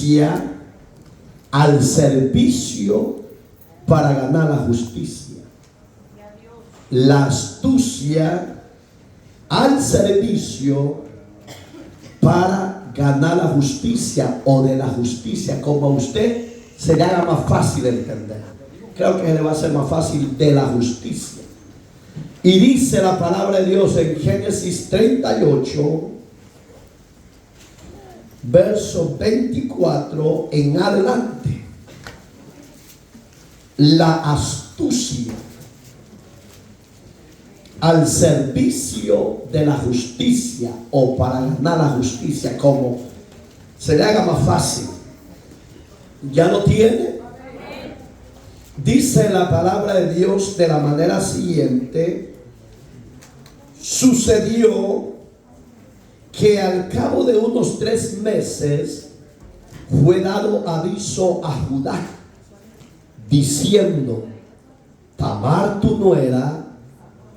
astucia al servicio para ganar la justicia. La astucia al servicio para ganar la justicia, o de la justicia, como a usted se le haga más fácil entender. Creo que le va a ser más fácil, de la justicia. Y dice la palabra de Dios en Génesis 38, verso 24 en adelante: la astucia al servicio de la justicia, o para ganar la justicia, como se le haga más fácil. ¿Ya lo tiene? Dice la palabra de Dios de la manera siguiente: sucedió que al cabo de unos 3 meses fue dado aviso a Judá, diciendo: Tamar tu nuera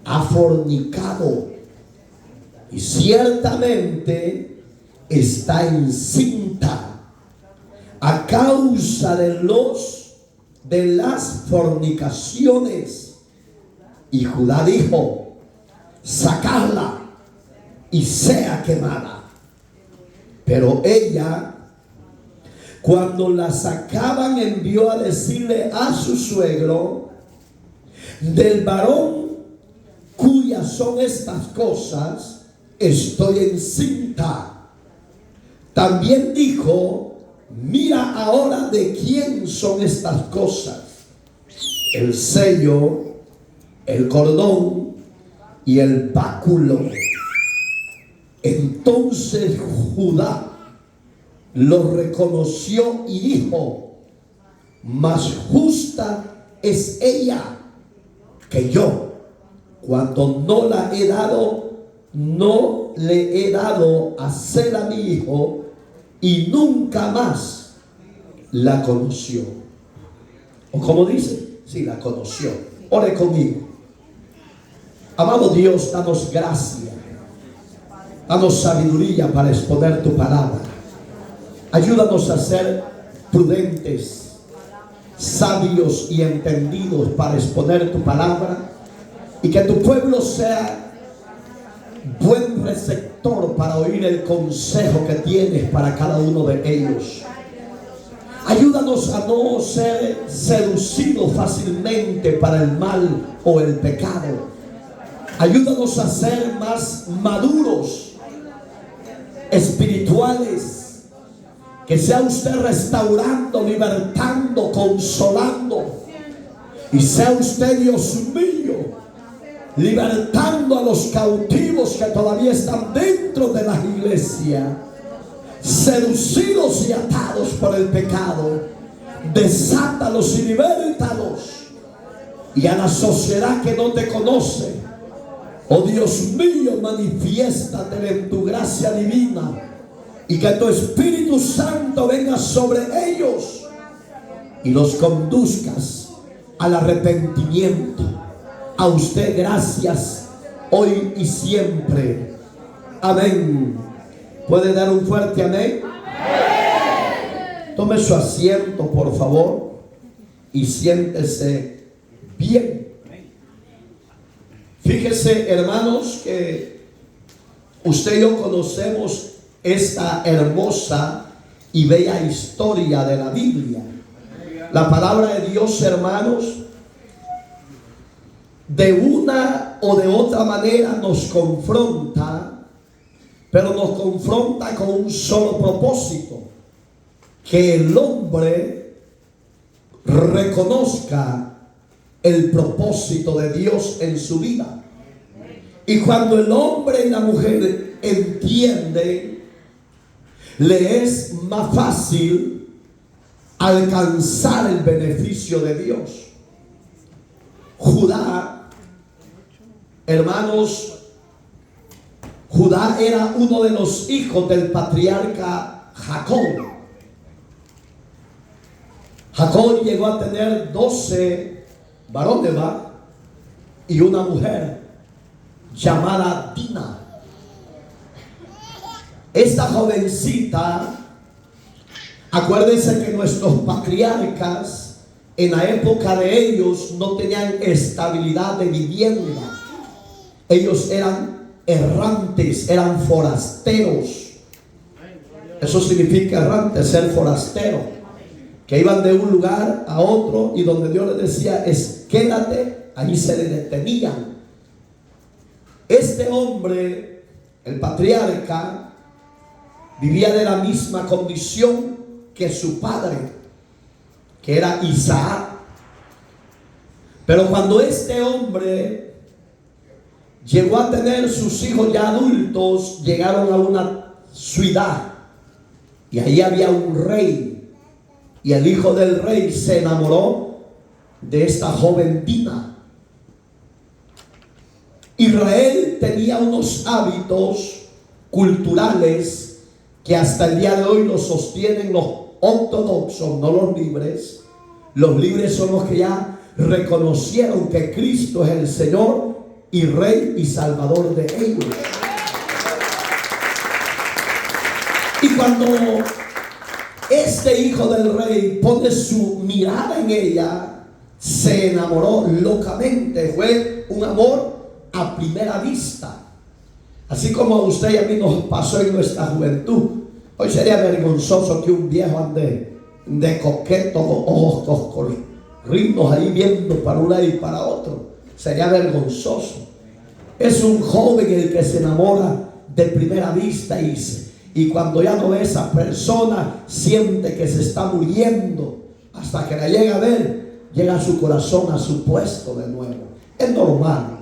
ha fornicado, y ciertamente está encinta a causa de las fornicaciones. Y Judá dijo: sacadla y sea quemada. Pero ella, cuando la sacaban, envió a decirle a su suegro: del varón cuyas son estas cosas, estoy encinta. También dijo: mira ahora de quién son estas cosas, el sello, el cordón y el báculo. Entonces Judá lo reconoció y dijo: más justa es ella que yo, cuando no le he dado a ser a mi hijo, y nunca más la conoció. O como dice, sí, la conoció. Ore conmigo. Amado Dios, danos gracia, danos sabiduría para exponer tu palabra. Ayúdanos a ser prudentes, sabios y entendidos para exponer tu palabra, y que tu pueblo sea buen receptor para oír el consejo que tienes para cada uno de ellos. Ayúdanos a no ser seducidos fácilmente para el mal o el pecado. Ayúdanos a ser más maduros, espirituales. Que sea usted restaurando, libertando, consolando. Y sea usted, Dios mío, libertando a los cautivos que todavía están dentro de la iglesia, seducidos y atados por el pecado. Desátalos y libértalos. Y a la sociedad que no te conoce, oh Dios mío, manifiéstate en tu gracia divina, y que tu Espíritu Santo venga sobre ellos y los conduzcas al arrepentimiento. A usted gracias hoy y siempre. Amén. ¿Puede dar un fuerte amén? Amén. Tome su asiento, por favor, y siéntese bien. Fíjese, hermanos, que usted y yo conocemos esta hermosa y bella historia de la Biblia. La palabra de Dios, hermanos, de una o de otra manera nos confronta, pero nos confronta con un solo propósito: que el hombre reconozca el propósito de Dios en su vida. Y cuando el hombre y la mujer entienden, le es más fácil alcanzar el beneficio de Dios. Judá, hermanos, Judá era uno de los hijos del patriarca Jacob. Jacob llegó a tener 12 varones y una mujer llamada Dina. Esta jovencita Acuérdense que nuestros patriarcas en la época de ellos no tenían estabilidad de vivienda. Ellos eran errantes, eran forasteros. Eso significa errante, ser forastero, que iban de un lugar a otro y donde Dios les decía quédate, allí se le detenían. Este hombre, el patriarca, vivía de la misma condición que su padre, que era Isaac. Pero cuando este hombre llegó a tener sus hijos ya adultos, llegaron a una ciudad y ahí había un rey, y el hijo del rey se enamoró de esta joven Dina. Israel tenía unos hábitos culturales que hasta el día de hoy los sostienen los ortodoxos, no los libres. Los libres son los que ya reconocieron que Cristo es el Señor y Rey y Salvador de ellos. Y cuando este hijo del rey pone su mirada en ella, se enamoró locamente. Fue un amor a primera vista. Así como a usted y a mí nos pasó en nuestra juventud. Hoy sería vergonzoso que un viejo ande de coqueto, ojos coscorrinos ahí viendo para un lado y para otro. Sería vergonzoso. Es un joven el que se enamora de primera vista y cuando ya no ve a esa persona, siente que se está muriendo. Hasta que la llega a ver, llega su corazón a su puesto de nuevo. Es normal.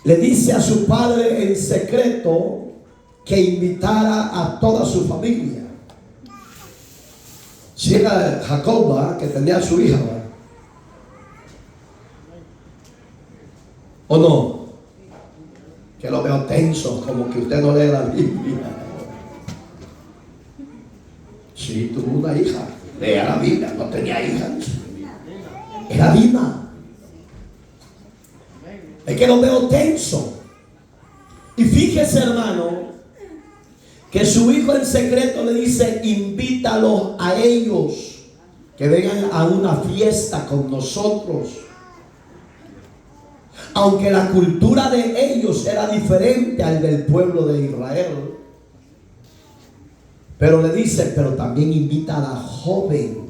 Le dice a su padre en secreto que invitara a toda su familia. Si era Jacoba, que tenía a su hija, ¿verdad? ¿O no? Que lo veo tenso, como que usted no lee la Biblia. Sí, tuvo una hija, leía la Biblia, no tenía hija. Era Dina. Es que lo veo tenso. Y fíjese, hermano, que su hijo en secreto le dice: invítalos a ellos, que vengan a una fiesta con nosotros. Aunque la cultura de ellos era diferente al del pueblo de Israel, pero le dice: pero también invita a la joven.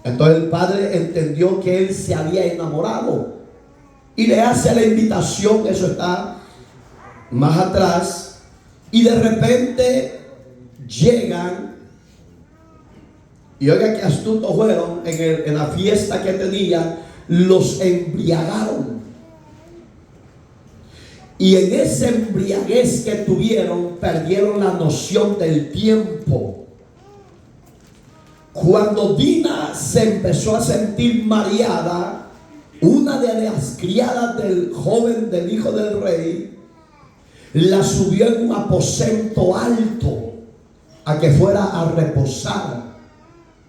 Entonces el padre entendió que él se había enamorado y le hace la invitación. Eso está más atrás. Y de repente llegan, y oiga que astutos fueron, en la fiesta que tenían, los embriagaron. Y en esa embriaguez que tuvieron, perdieron la noción del tiempo. Cuando Dina se empezó a sentir mareada, una de las criadas del joven, del hijo del rey, la subió en un aposento alto a que fuera a reposar.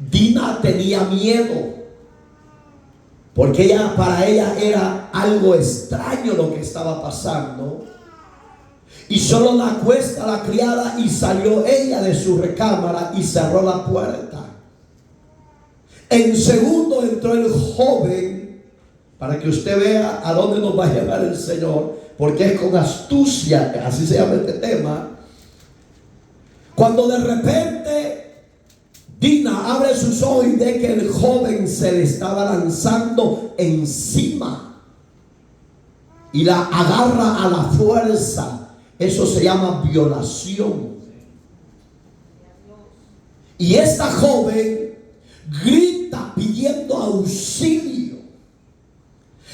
Dina tenía miedo, porque para ella era algo extraño lo que estaba pasando. Y solo la acuesta la criada y salió ella de su recámara y cerró la puerta. En segundo entró el joven, para que usted vea a dónde nos va a llevar el Señor, porque es con astucia, así se llama este tema. Cuando de repente Dina abre sus ojos y ve que el joven se le estaba lanzando encima y la agarra a la fuerza. Eso se llama violación. Y esta joven grita pidiendo auxilio.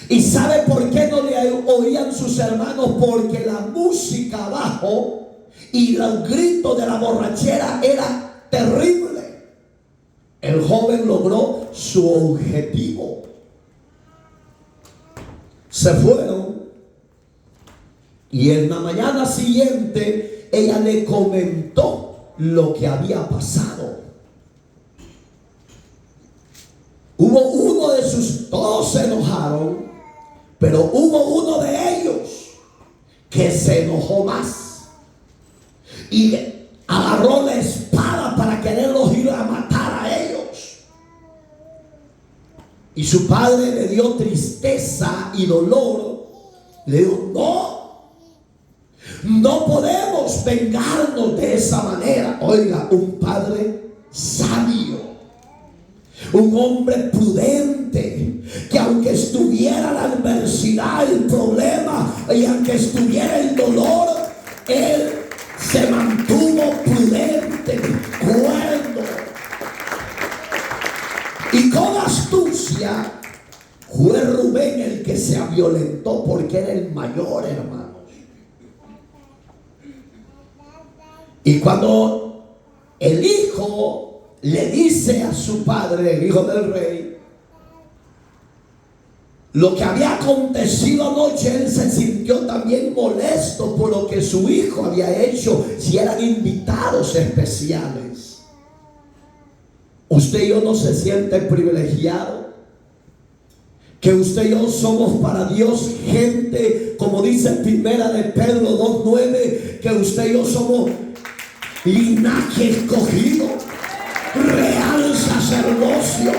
¿Y sabe por qué no le oían sus hermanos? Porque la música abajo y los gritos de la borrachera era terrible. El joven logró su objetivo. Se fueron y en la mañana siguiente ella le comentó lo que había pasado. Hubo uno de todos se enojaron, pero hubo uno de ellos que se enojó más. y agarró la espada para quererlos ir a matar a ellos. Y su padre le dio tristeza y dolor. Le dijo: no podemos vengarnos de esa manera. Oiga, un padre sabio, un hombre prudente, que aunque estuviera la adversidad, el problema, y aunque estuviera el dolor, él se mantuvo prudente, cuerdo. Y con astucia fue Rubén el que se violentó, porque era el mayor, hermanos. Y cuando el hijo le dice a su padre, el hijo del rey, lo que había acontecido anoche, él se sintió también molesto por lo que su hijo había hecho, si eran invitados especiales. Usted y yo no se siente privilegiado, que usted y yo somos para Dios gente, como dice Primera de Pedro 2:9, que usted y yo somos linaje escogido, real sacerdocio,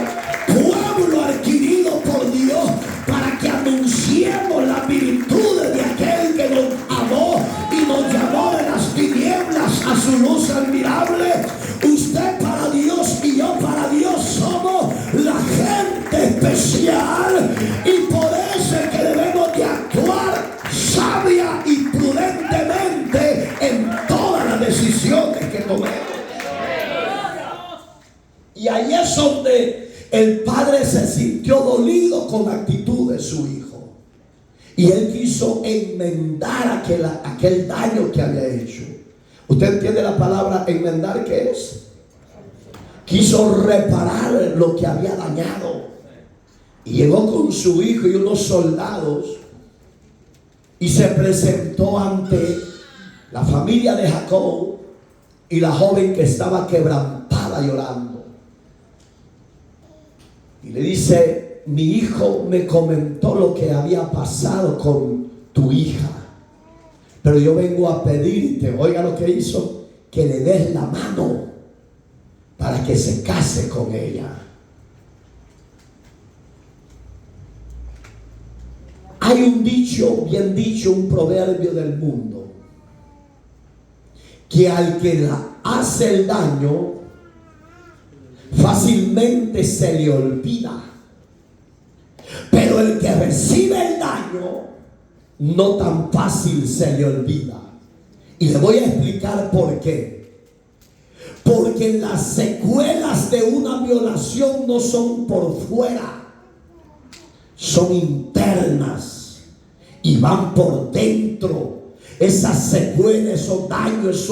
pueblo adquirido por Dios, para que anunciemos las virtudes de aquel que nos amó y nos llamó de las tinieblas a su luz admirable. Usted para Dios y yo para Dios somos la gente especial, y por eso es que debemos de actuar sabia y prudentemente en todas las decisiones que tomemos. Y ahí es donde el padre se sintió dolido con la actitud de su hijo, y él quiso enmendar aquel daño que había hecho. ¿Usted entiende la palabra enmendar qué es? Quiso reparar lo que había dañado, y llegó con su hijo y unos soldados y se presentó ante la familia de Jacob y la joven que estaba quebrantada llorando. Y le dice: mi hijo me comentó lo que había pasado con tu hija, pero yo vengo a pedirte, oiga lo que hizo, que le des la mano para que se case con ella. Hay un dicho, bien dicho, un proverbio del mundo, que al que hace el daño fácilmente se le olvida, pero el que recibe el daño no tan fácil se le olvida. Y le voy a explicar por qué. Porque las secuelas de una violación no son por fuera, son internas y van por dentro. Esas secuelas, esos daños,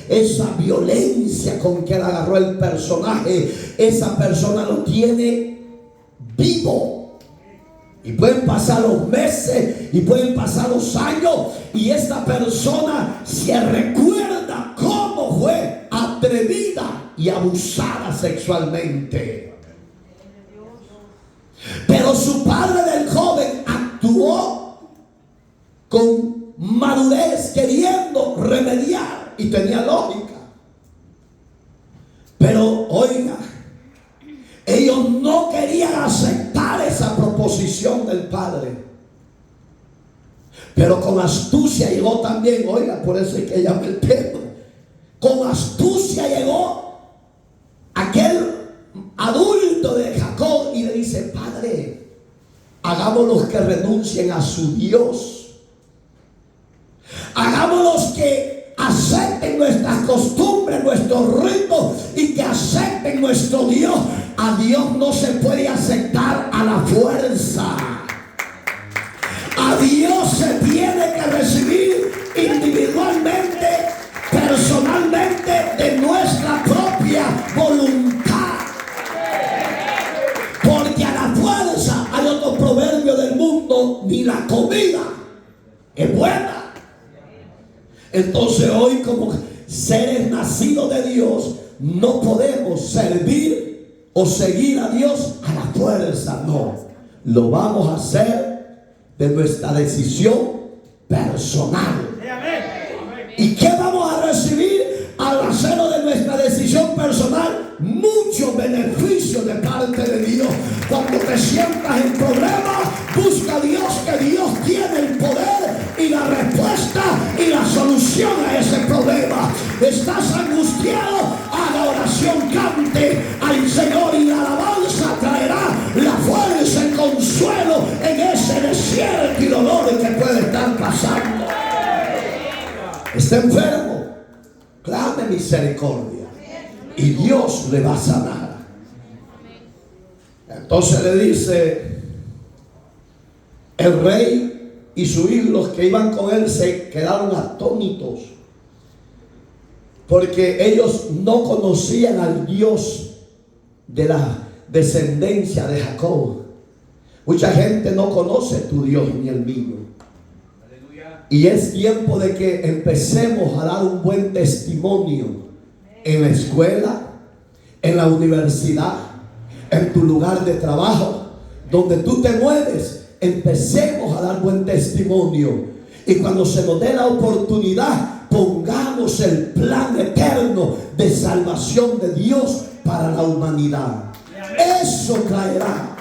esa violencia con que agarró el personaje, esa persona lo tiene vivo. Y pueden pasar los meses y pueden pasar los años, y esta persona se recuerda cómo fue atrevida y abusada sexualmente. Pero su padre del joven actuó con madurez, queriendo remediar, y tenía lógica. Pero oiga, ellos no querían aceptar esa proposición del padre, pero con astucia llegó también, oiga, por eso es que llama el tema. Con astucia llegó aquel adulto de Jacob y le dice: padre, hagámoslos que renuncien a su Dios, hagámoslos que acepten nuestras costumbres, nuestros ritos, y que acepten nuestro Dios. A Dios no se puede aceptar a la fuerza. A Dios se tiene que recibir individualmente, personalmente, de nuestra propia voluntad. Porque a la fuerza, hay otro proverbio del mundo, ni la comida es buena. Entonces hoy, como seres nacidos de Dios, no podemos servir o seguir a Dios a la fuerza. No, lo vamos a hacer de nuestra decisión personal. ¿Y qué vamos a recibir? problema, estás angustiado, haga oración, cante al Señor y la alabanza traerá la fuerza, el consuelo en ese desierto y dolor que puede estar pasando. Está enfermo, clame misericordia y Dios le va a sanar. Entonces le dice el rey y su hijo, los que iban con él, se quedaron atónitos, porque ellos no conocían al Dios de la descendencia de Jacob. Mucha gente no conoce tu Dios ni el mío. Y es tiempo de que empecemos a dar un buen testimonio en la escuela, en la universidad, en tu lugar de trabajo, donde tú te mueves. Empecemos a dar buen testimonio, y cuando se nos dé la oportunidad, pongamos el plan eterno de salvación de Dios para la humanidad. Eso traerá.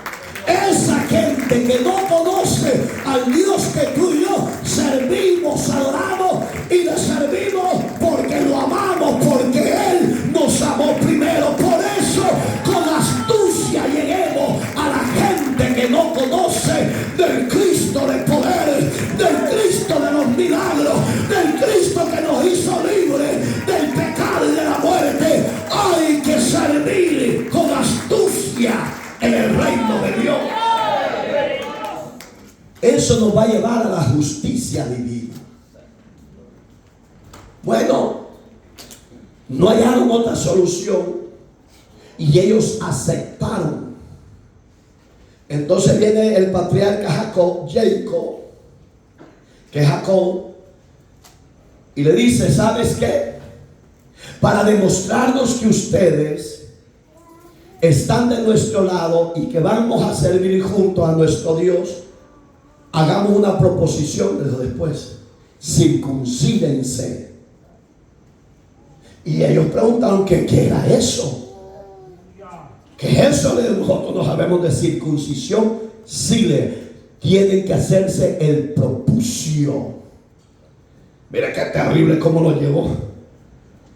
Esa gente que no conoce al Dios que tú y yo servimos, adoramos y le servimos porque lo amamos, porque Él nos amó primero. Por eso, con astucia lleguemos a la gente que no conoce del Cristo de poder, del Cristo de los milagros, del Cristo que nos hizo libres del pecado y de la muerte. Hay que servir con astucia en el reino de Dios. Eso nos va a llevar a la justicia divina. Bueno, no hallaron otra solución y ellos aceptaron. Entonces viene el patriarca Jacob, que es Jacob, y le dice: ¿sabes qué? Para demostrarnos que ustedes están de nuestro lado y que vamos a servir junto a nuestro Dios, hagamos una proposición después: circuncídense. Y ellos preguntaron qué era eso. ¿Qué es eso? Nosotros no sabemos de circuncisión. Sí, tienen que hacerse el propucio. Mira qué terrible cómo lo llevó.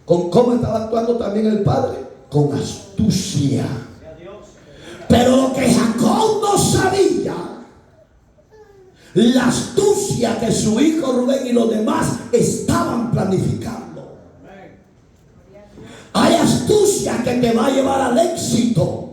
¿Cómo estaba actuando también el padre? Con astucia. Pero lo que Jacob no sabía, la astucia que su hijo Rubén y los demás estaban planificando. Hay astucia que te va a llevar al éxito,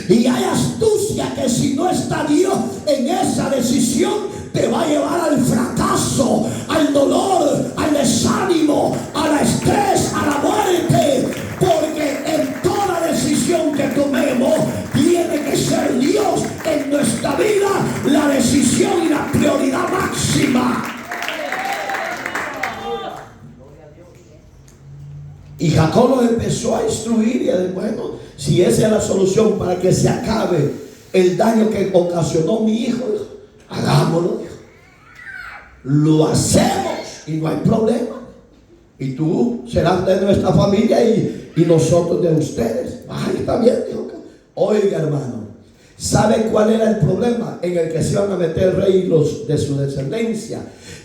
y hay astucia que si no está Dios en esa decisión, te va a llevar al fracaso, al dolor, al desánimo, al estrés, a la muerte. Porque en toda decisión que tomemos tiene que ser Dios en nuestra vida la decisión y la prioridad máxima. Y Jacob los empezó a instruir y a decir: bueno, si esa es la solución para que se acabe el daño que ocasionó mi hijo, hagámoslo. Lo hacemos y no hay problema. Y tú serás de nuestra familia y nosotros de ustedes. Ay, está bien, dijo. Oiga, hermano, ¿sabe cuál era el problema en el que se iban a meter el rey y los de su descendencia?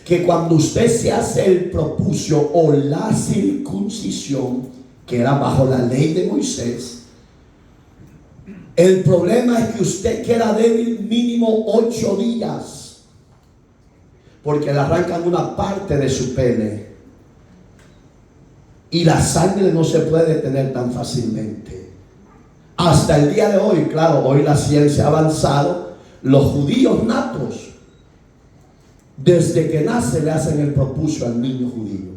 Que cuando usted se hace el propucio o la circuncisión, que era bajo la ley de Moisés, el problema es que usted queda débil mínimo 8 días, porque le arrancan una parte de su pene y la sangre no se puede detener tan fácilmente. Hasta el día de hoy, claro, hoy la ciencia ha avanzado, los judíos natos, desde que nace le hacen el propucio al niño judío.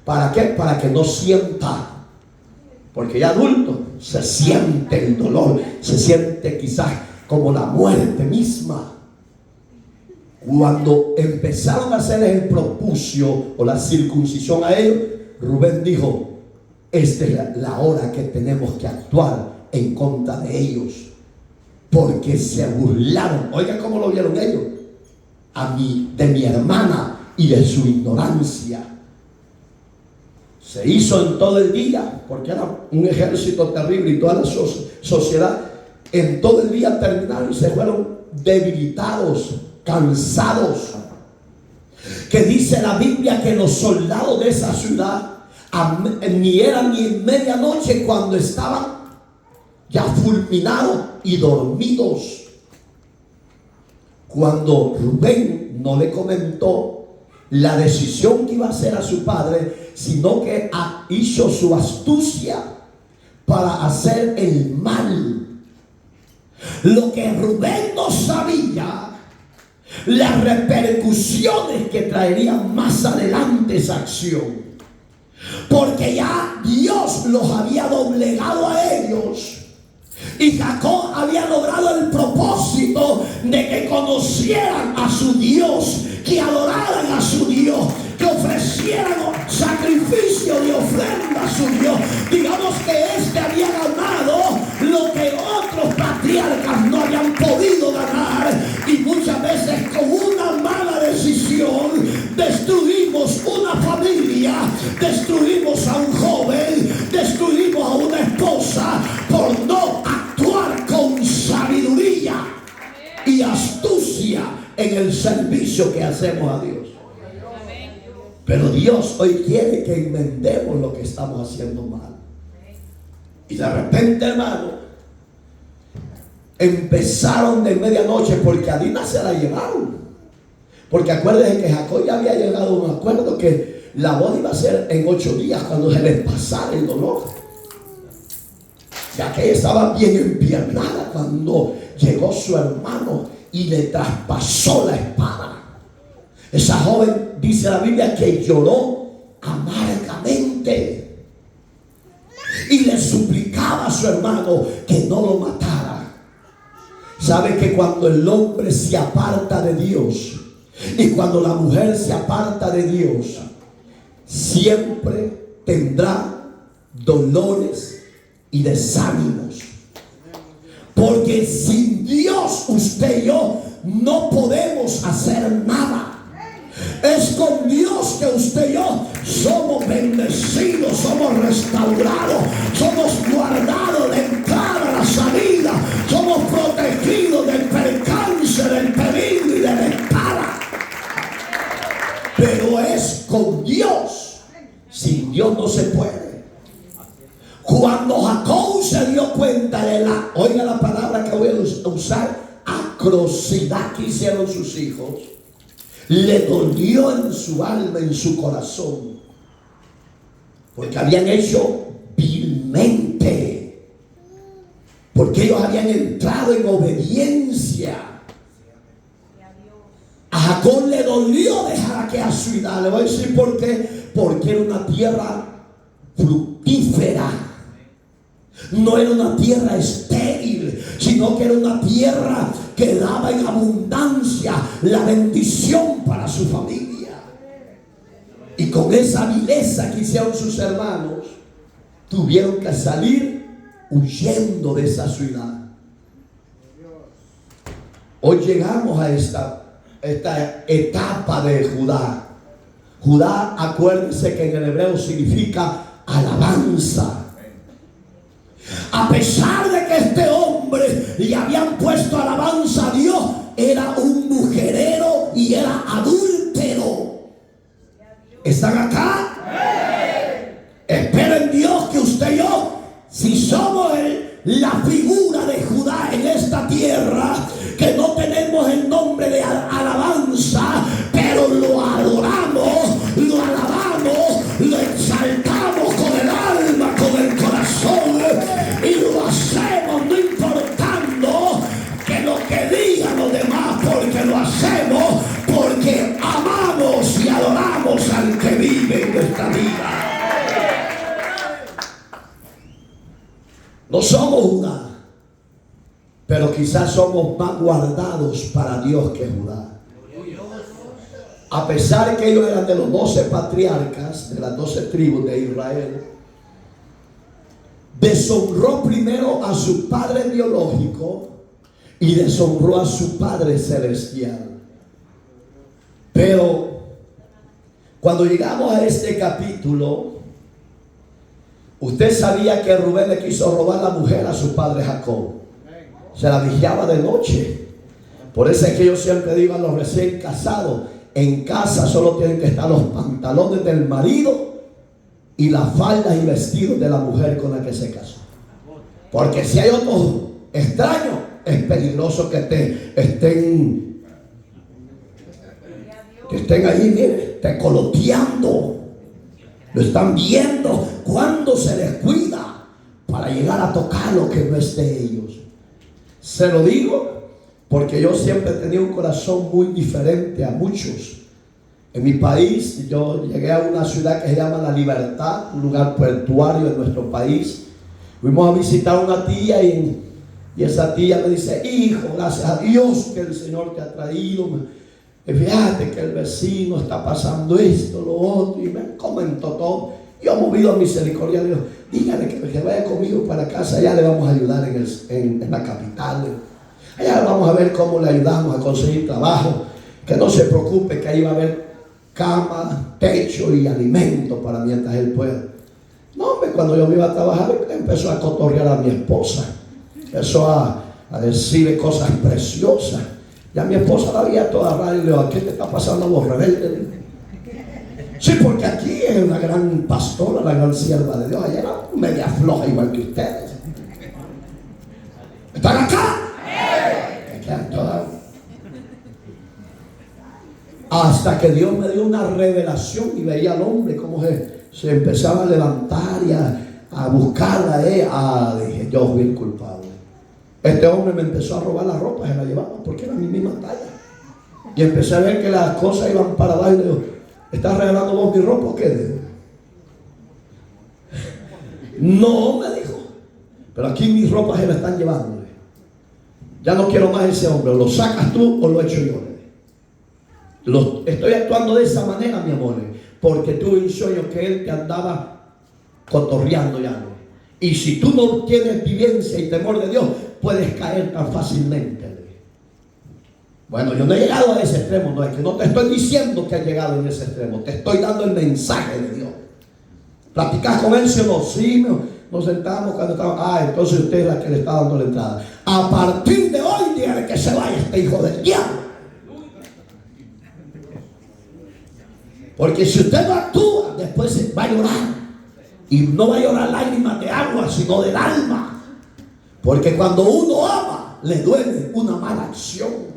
¿Para qué? Para que no sienta. Porque ya adulto se siente el dolor, se siente quizás como la muerte misma. Cuando empezaron a hacer el propucio o la circuncisión a ellos, Rubén dijo: esta es la hora que tenemos que actuar en contra de ellos, porque se burlaron. Oigan cómo lo vieron ellos de mi hermana y de su ignorancia. Se hizo en todo el día, porque era un ejército terrible y toda la sociedad. En todo el día terminaron y se fueron debilitados, cansados. que dice la Biblia que los soldados de esa ciudad ni eran ni en medianoche cuando estaban ya fulminados y dormidos. Cuando Rubén no le comentó la decisión que iba a hacer a su padre, sino que hizo su astucia para hacer el mal. Lo que Rubén no sabía, las repercusiones que traerían más adelante esa acción, porque ya Dios los había doblegado a ellos. Y Jacob había logrado el propósito de que conocieran a su Dios, que adoraran a su Dios, que ofrecieran sacrificio de ofrenda a su Dios. Digamos que este había ganado lo que otros patriarcas no habían podido ganar. Y muchas veces con una mala decisión destruimos una familia, destruimos a un joven, destruimos a una esposa por no actuar con sabiduría y astucia en el servicio que hacemos a Dios. Pero Dios hoy quiere que enmendemos lo que estamos haciendo mal. Y de repente, hermano, empezaron de medianoche, porque a Dina se la llevaron. Porque acuérdense que Jacob ya había llegado a un acuerdo que la boda iba a ser en 8 días cuando se les pasara el dolor. Ya que ella estaba bien empiernada cuando llegó su hermano y le traspasó la espada. Esa joven, dice la Biblia, que lloró amargamente y le suplicaba a su hermano que no lo matara. Sabe que cuando el hombre se aparta de Dios y cuando la mujer se aparta de Dios, siempre tendrá dolores y desánimos. Porque sin Dios, usted y yo no podemos hacer nada. Es con Dios que usted y yo somos bendecidos, somos restaurados, somos guardados de entrada a la salida, somos protegidos del percance, del peligro y de la espada. Pero es con Dios. Sin Dios no se puede. Cuando Jacob se dio cuenta de oiga la palabra que voy a usar, atrocidad que hicieron sus hijos, le dolió en su alma, en su corazón, porque habían hecho vilmente, porque ellos habían entrado en obediencia. A Jacob le dolió dejar aquella ciudad. Le voy a decir por qué. Porque era una tierra fructífera. No era una tierra estéril, sino que era una tierra que daba en abundancia la bendición para su familia. Y con esa vileza que hicieron sus hermanos, tuvieron que salir huyendo de esa ciudad. Hoy llegamos a esta etapa de Judá. Judá, acuérdense que en el hebreo significa alabanza. A pesar de que este hombre le habían puesto alabanza a Dios, era un mujerero y era adúltero. ¿Están acá? Espero en Dios que usted y yo, si somos la figura de Judá en esta tierra, que no tenemos el nombre de alabanza, pero lo adoramos, lo alabamos, lo exaltamos con el alma, con el corazón, y lo hacemos no importando que lo que digan los demás, porque lo hacemos porque amamos y adoramos al que vive en nuestra vida. No somos Judá, pero quizás somos más guardados para Dios que Judá. A pesar de que ellos eran de los 12 patriarcas, de las 12 tribus de Israel, deshonró primero a su padre biológico y deshonró a su padre celestial. Pero cuando llegamos a este capítulo, usted sabía que Rubén le quiso robar la mujer a su padre Jacob. Se la vigiaba de noche. Por eso es que yo siempre digo a los recién casados, En casa solo tienen que estar los pantalones del marido y las faldas y vestidos de la mujer con la que se casó. Porque si hay otros extraños, es peligroso que estén ahí, mire, tecoloteando. Lo están viendo cuando se les cuida para llegar a tocar lo que no es de ellos. Se lo digo porque yo siempre he tenido un corazón muy diferente a muchos. En mi país, yo llegué a una ciudad que se llama La Libertad, un lugar portuario de nuestro país. Fuimos a visitar a una tía y esa tía me dice: hijo, gracias a Dios que el Señor te ha traído. Fíjate que el vecino está pasando esto, lo otro, y me comentó todo. Yo, movido a misericordia de Dios, dígale que vaya conmigo para casa, allá le vamos a ayudar en la capital. Allá vamos a ver cómo le ayudamos a conseguir trabajo. Que no se preocupe, que ahí va a haber cama, techo y alimento para mientras él pueda. No, hombre, cuando yo me iba a trabajar, empezó a cotorrear a mi esposa. Empezó a decirle cosas preciosas. Ya mi esposa la veía toda rara y le dijo: ¿qué te está pasando a vos, rebelde? Sí, porque aquí es una gran pastora, la gran sierva de Dios. Allá era media floja igual que ustedes. ¿Están acá? Hasta que Dios me dio una revelación y veía al hombre cómo se empezaba a levantar y a buscarla. Dije: yo fui el culpable. Este hombre me empezó a robar la ropa, se la llevaba porque era mi misma talla. Y empecé a ver que las cosas iban para abajo y le digo: ¿estás regalando vos mi ropa o qué? No, me dijo, pero aquí mis ropas se la están llevando. Ya no quiero más ese hombre, o lo sacas tú o lo echo yo. Estoy actuando de esa manera, mi amor, porque tuve un sueño que él te andaba cotorreando ya. Y si tú no tienes vivencia y temor de Dios, puedes caer tan fácilmente. Bueno, yo no he llegado a ese extremo, no es que no te estoy diciendo que has llegado en ese extremo, te estoy dando el mensaje de Dios. ¿Platicás con él, sí o no? Sí, nos sentamos cuando estábamos. Entonces usted es la que le está dando la entrada. A partir de hoy, dígale que se vaya este hijo del diablo. Porque si usted no actúa, después va a llorar. Y no va a llorar lágrimas de agua, sino del alma. Porque cuando uno ama, le duele una mala acción.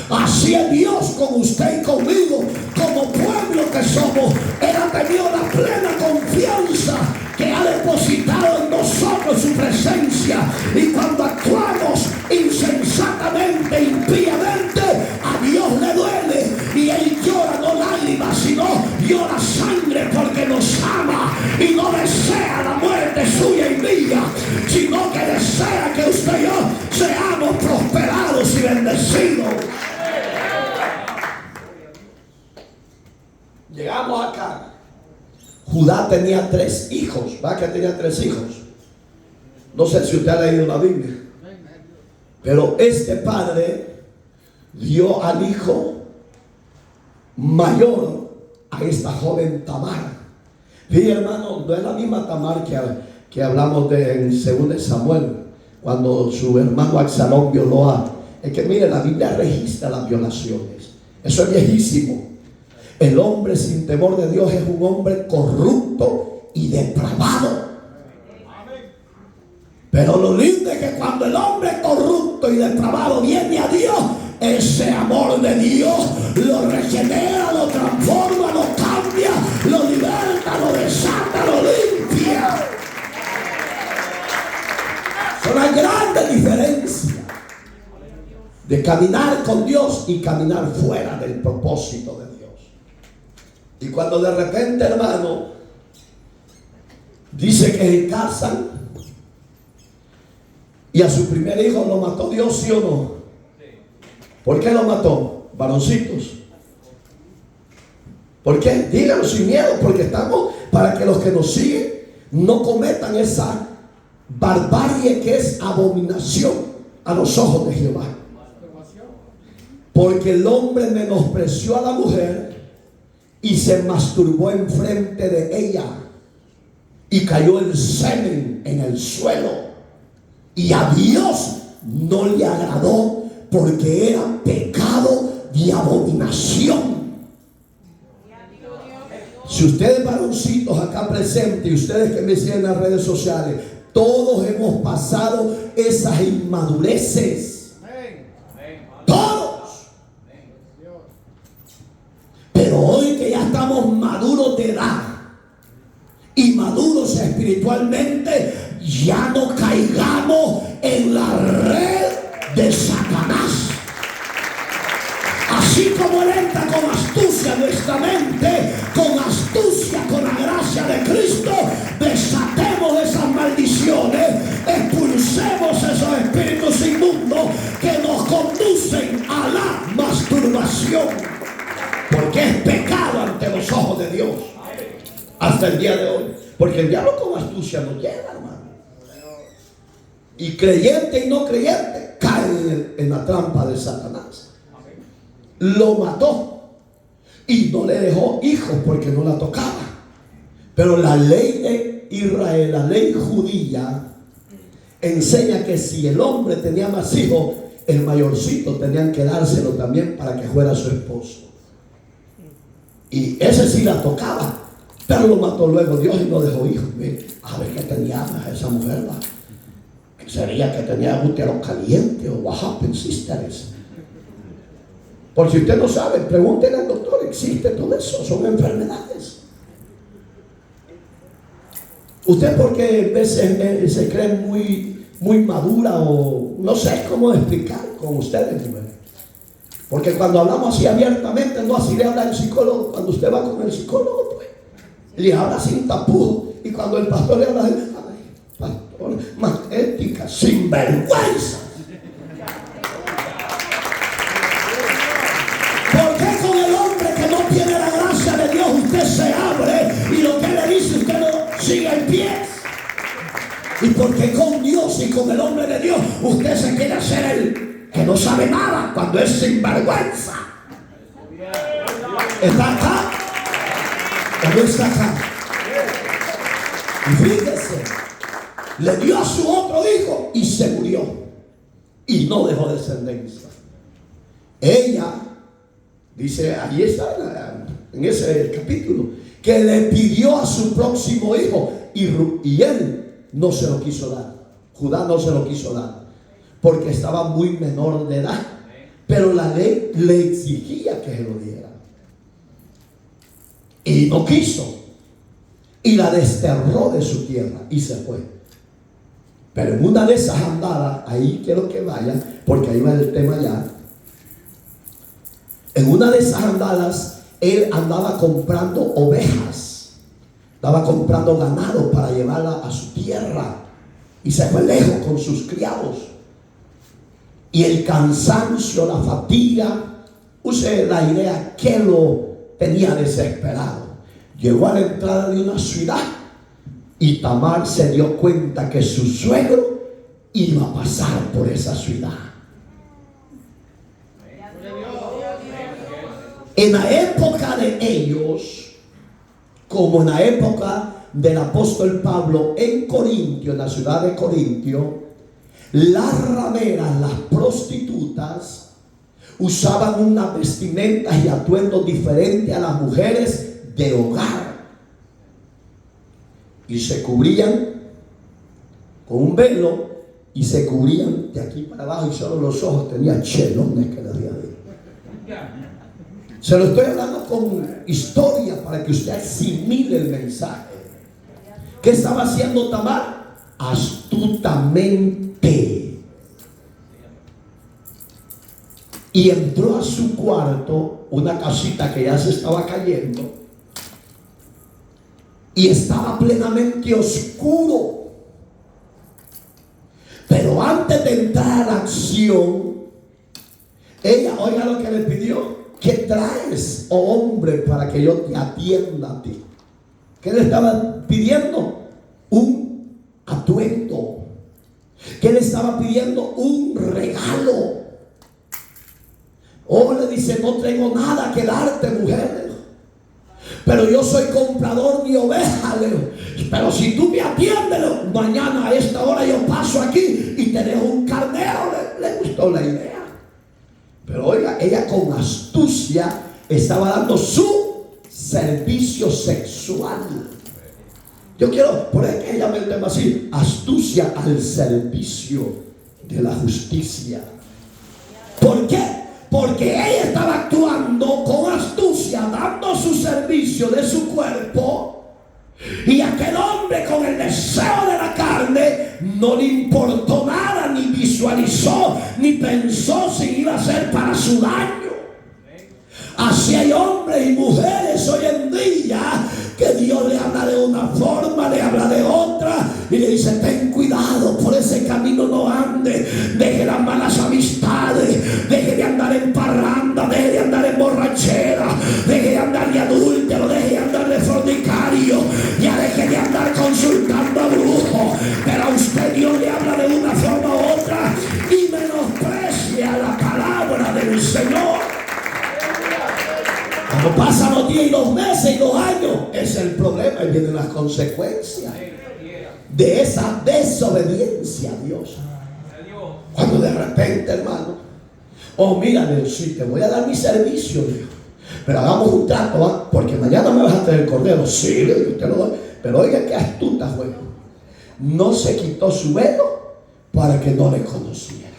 Así es Dios con usted y conmigo, como pueblo que somos. Él ha tenido la plena confianza que ha depositado en nosotros su presencia. Y cuando actuamos insensatamente, impíamente, a Dios le duele. Y Él llora no lágrimas, sino llora sangre, porque nos ama y no desea la muerte suya y mía, sino que desea que usted y yo seamos prosperados y bendecidos. Llegamos acá. Judá tenía 3 hijos. ¿Va que tenía 3 hijos? No sé si usted ha leído la Biblia. Pero este padre dio al hijo mayor a esta joven Tamar. Fíjate, hermano, no es la misma Tamar que hablamos de en 2 Samuel, cuando su hermano Absalón violó a... Es que mire, la Biblia registra las violaciones. Eso es viejísimo. El hombre sin temor de Dios es un hombre corrupto y depravado. Pero lo lindo es que cuando el hombre corrupto y depravado viene a Dios, ese amor de Dios lo regenera, lo transforma, lo cambia, lo liberta, lo desata, lo limpia. Es una grande diferencia de caminar con Dios y caminar fuera del propósito de Dios. Y cuando de repente, hermano, dice que se casan y a su primer hijo lo mató Dios, ¿sí o no? ¿Por qué lo mató? Varoncitos. ¿Por qué? Díganlo sin miedo, porque estamos para que los que nos siguen no cometan esa barbarie que es abominación a los ojos de Jehová. Porque el hombre menospreció a la mujer y se masturbó enfrente de ella y cayó el semen en el suelo, y a Dios no le agradó porque era pecado y abominación. Si ustedes varoncitos acá presentes y ustedes que me siguen en las redes sociales, todos hemos pasado esas inmadureces. Todos. Pero hoy que ya estamos maduros de edad y maduros espiritualmente, ya no caigamos en la red de Satanás. Así como él entra con astucia en nuestra mente, con astucia, con la gracia de Cristo, desatemos esas maldiciones, expulsemos esos espíritus inmundos que nos conducen a la masturbación, porque es pecado ante los ojos de Dios hasta el día de hoy, porque el diablo con astucia no llega, hermano, y creyente y no creyente caen en la trampa de Satanás. Lo mató y no le dejó hijos porque no la tocaba. Pero la ley de Israel, la ley judía, enseña que si el hombre tenía más hijos, el mayorcito tenían que dárselo también para que fuera su esposo. Y ese sí la tocaba, pero lo mató luego Dios y no dejó hijos. A ver qué tenía esa mujer, ¿va? Que sería que tenía útero caliente o what happened, sisters. Por si usted no sabe, pregúntele al doctor, existe todo eso, son enfermedades. Usted porque a veces se cree muy madura o no sé cómo explicar con ustedes, mujeres. Porque cuando hablamos así abiertamente, no así le habla el psicólogo. Cuando usted va con el psicólogo, pues, le habla sin tapujos. Y cuando el pastor le habla, ay, pastor, más ética, sin vergüenza. Tiene la gracia de Dios, usted se abre y lo que le dice usted no sigue en pie. Y porque con Dios y con el hombre de Dios usted se quiere hacer el que no sabe nada cuando es sinvergüenza. ¿Está acá o no está acá? Y fíjese, le dio a su otro hijo y se murió y no dejó descendencia. Ella dice, ahí está en ese capítulo, que le pidió a su próximo hijo y él no se lo quiso dar. Judá no se lo quiso dar porque estaba muy menor de edad, pero la ley le exigía que se lo diera y no quiso y la desterró de su tierra y se fue. Pero en una de esas andadas, ahí quiero que vayan porque ahí va el tema ya. En una de esas andadas, él andaba comprando ovejas, estaba comprando ganado para llevarla a su tierra y se fue lejos con sus criados. Y el cansancio, la fatiga, use la idea que lo tenía desesperado. Llegó a la entrada de una ciudad y Tamar se dio cuenta que su suegro iba a pasar por esa ciudad. En la época de ellos, como en la época del apóstol Pablo en Corintio, en la ciudad de Corintio, las rameras, las prostitutas, usaban unas vestimentas y atuendos diferentes a las mujeres de hogar. Y se cubrían con un velo y se cubrían de aquí para abajo y solo los ojos tenían chelones que les había. Se lo estoy hablando con historia para que usted asimile el mensaje. ¿Qué estaba haciendo Tamar? Astutamente. Y entró a su cuarto, una casita que ya se estaba cayendo, y estaba plenamente oscuro. Pero antes de entrar a la acción, ella, oiga lo que le pidió. ¿Qué traes, oh hombre, para que yo te atienda a ti? ¿Qué le estaba pidiendo? Un atuendo. ¿Qué le estaba pidiendo? Un regalo. Oh, le dice, no tengo nada que darte, mujer, pero yo soy comprador de ovejas, pero si tú me atiendes, mañana a esta hora yo paso aquí y te dejo un carnero. Le gustó la idea. Pero oiga, ella con astucia estaba dando su servicio sexual. Yo quiero poner que ella me el tema así: astucia al servicio de la justicia. ¿Por qué? Porque ella estaba actuando con astucia, dando su servicio de su cuerpo. Y aquel hombre, con el deseo de la carne, no le importó nada, ni visualizó, ni pensó si iba a ser para su daño. Así hay hombres y mujeres hoy en día que Dios le habla de una forma, le habla de otra, y le dice: ten cuidado, por ese camino no ande, deje las malas amistades, deje de andar en parranda, deje de andar en borrachera, deje de andar de adúltero, deje de andar de fornicario, ya deje de andar consultando a brujos. Pero a usted Dios le habla de una forma u otra y menosprecia la palabra del Señor. Cuando pasan los días y los meses y los años, ese es el problema, y vienen las consecuencias de esa desobediencia a Dios. Cuando de repente, hermano, oh, mírame, sí, te voy a dar mi servicio, Dios, pero hagamos un trato, ¿va? Porque mañana me vas a traer el cordero. Sí, yo te lo doy. Pero oiga qué astuta fue. No se quitó su velo para que no le conociera.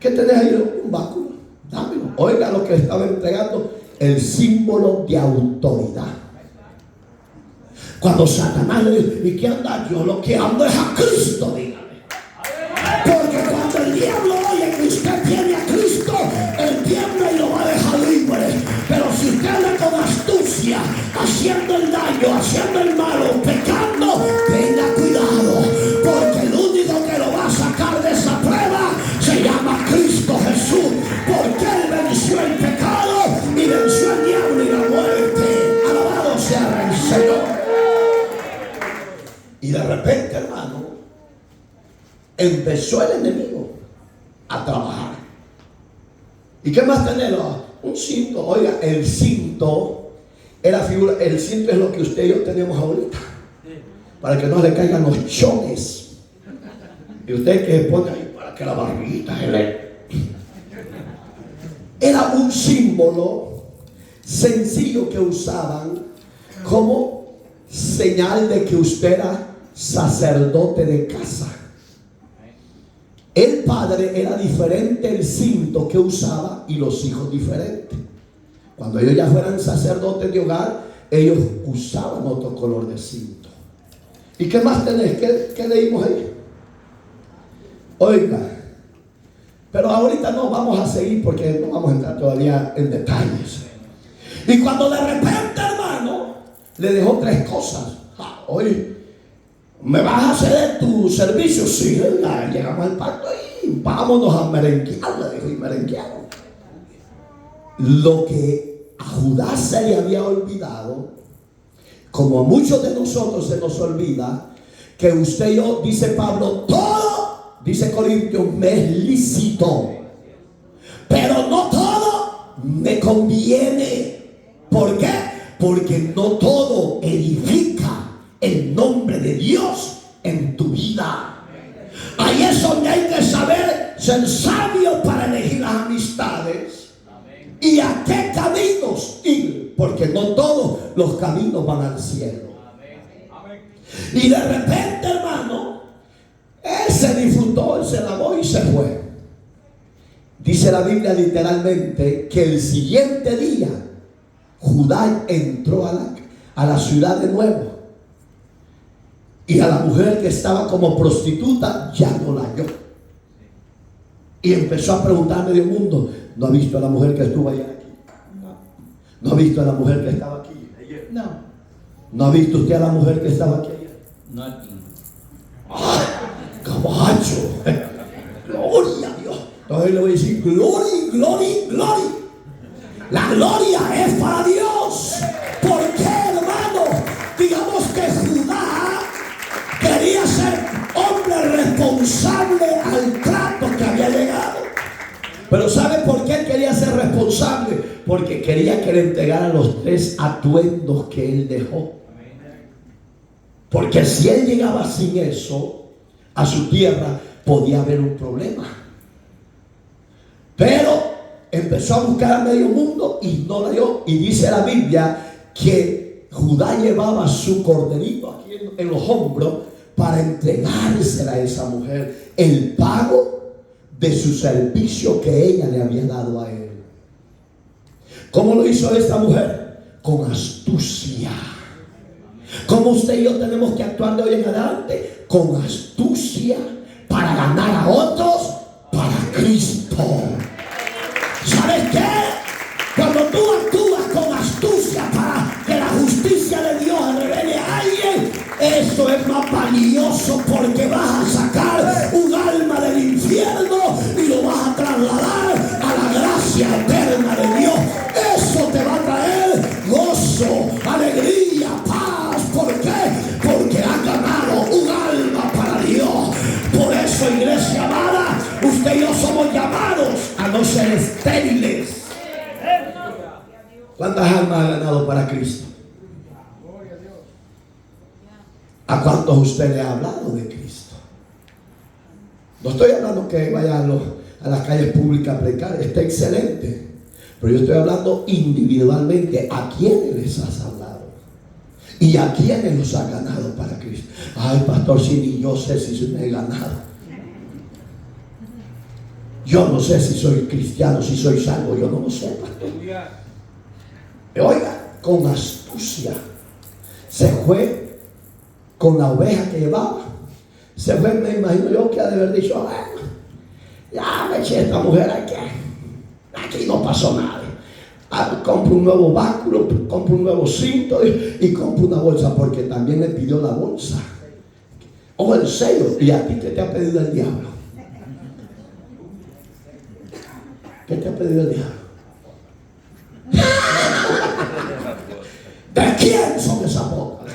¿Qué tenés ahí? Un báculo. Dámelo. Oiga lo que le estaba entregando: el símbolo de autoridad. Cuando Satanás le dijo: ¿y qué anda? Yo lo que ando es a Cristo, dígame. Porque cuando el diablo oye que usted tiene a Cristo, él tiembla y lo va a dejar libre. Pero si usted anda con astucia, haciendo el daño, haciendo el malo, pecando, tenga cuidado, porque el único que lo va a sacar de esa prueba se llama Cristo Jesús, porque él venció el pecado y venció el diablo y la muerte. Alabado sea el Señor. Y de repente, hermano, empezó el enemigo a trabajar. ¿Y qué más tenerlo? Un cinto. Oiga, el cinto era figura. El cinto es lo que usted y yo tenemos ahorita, para que no le caigan los chones. Y usted que pone ahí para que la barbita se le... Era un símbolo sencillo que usaban como señal de que usted era sacerdote de casa. El padre era diferente el cinto que usaba y los hijos diferentes. Cuando ellos ya fueran sacerdotes de hogar, ellos usaban otro color de cinto. ¿Y qué más tenés? ¿Qué leímos ahí? Oiga, pero ahorita no vamos a seguir porque no vamos a entrar todavía en detalles. Y cuando de repente, hermano, le dejó tres cosas. Oye, ¿me vas a ceder tu servicio? Sí, ¿verdad? Llegamos al pacto y vámonos a merenguear, le dijo, y merenguearon. Lo que a Judá se le había olvidado, como a muchos de nosotros se nos olvida, que usted y yo, dice Pablo, todo, dice Corintios, me es lícito, pero no todo me conviene. ¿Por qué? Porque no todo edifica el nombre de Dios en tu vida. Ahí es donde hay que saber ser sabio para elegir las amistades y a qué caminos ir, porque no todos los caminos van al cielo. Y de repente, hermano, él se disfrutó, él se lavó y se fue. Dice la Biblia literalmente que el siguiente día Judá entró a la ciudad de nuevo, y a la mujer que estaba como prostituta ya no la halló. Y empezó a preguntar a medio mundo: ¿no ha visto a la mujer que estuvo ayer aquí? ¿No ha visto a la mujer que estaba aquí ayer? No. ¿No ha visto usted a la mujer que estaba aquí ayer? No aquí. ¡Ay, caballo! ¡Gloria a Dios! Entonces le voy a decir: gloria, gloria, gloria. La gloria es para Dios. ¿Por qué, hermano? Digamos que Judá quería ser hombre responsable al trato que había llegado. Pero ¿sabe por qué él quería ser responsable? Porque quería que le entregaran los 3 atuendos que él dejó. Porque si él llegaba sin eso a su tierra, podía haber un problema. Pero empezó a buscar a medio mundo y no la halló. Y dice la Biblia que Judá llevaba su corderito aquí en los hombros para entregársela a esa mujer, el pago de su servicio que ella le había dado a él. ¿Cómo lo hizo esta mujer? Con astucia. ¿Cómo usted y yo tenemos que actuar de hoy en adelante? Con astucia, para ganar a otros para Cristo. ¿Sabes qué? Cuando tú actúas con astucia para que la justicia de Dios revele a alguien, eso es más valioso, porque vas a sacar un alma del infierno y lo vas a trasladar a la gracia eterna de Dios. Eso te va a traer gozo, alegría, paz. ¿Por qué? Porque has ganado un alma para Dios. Por eso, iglesia amada, usted y yo somos llamados a no ser estériles. ¿Cuántas almas ha ganado para Cristo? ¿A cuántos usted le ha hablado de Cristo? No estoy hablando que vaya a las calles públicas a predicar, está excelente. Pero yo estoy hablando individualmente. ¿A quiénes les has hablado? ¿Y a quiénes los has ganado para Cristo? Ay, pastor, si ni yo sé si me he ganado. Yo no sé si soy cristiano, si soy salvo. Yo no lo sé, pastor. Oiga, con astucia se fue con la oveja que llevaba. Se fue, me imagino yo, que ha de haber dicho: bueno, ya me eché esta mujer aquí no pasó nada. Compro un nuevo báculo, compro un nuevo cinto y compro una bolsa, porque también le pidió la bolsa o el sello. ¿Y a ti qué te ha pedido el diablo? ¿Qué te ha pedido el diablo? ¿De quién son esas bocas?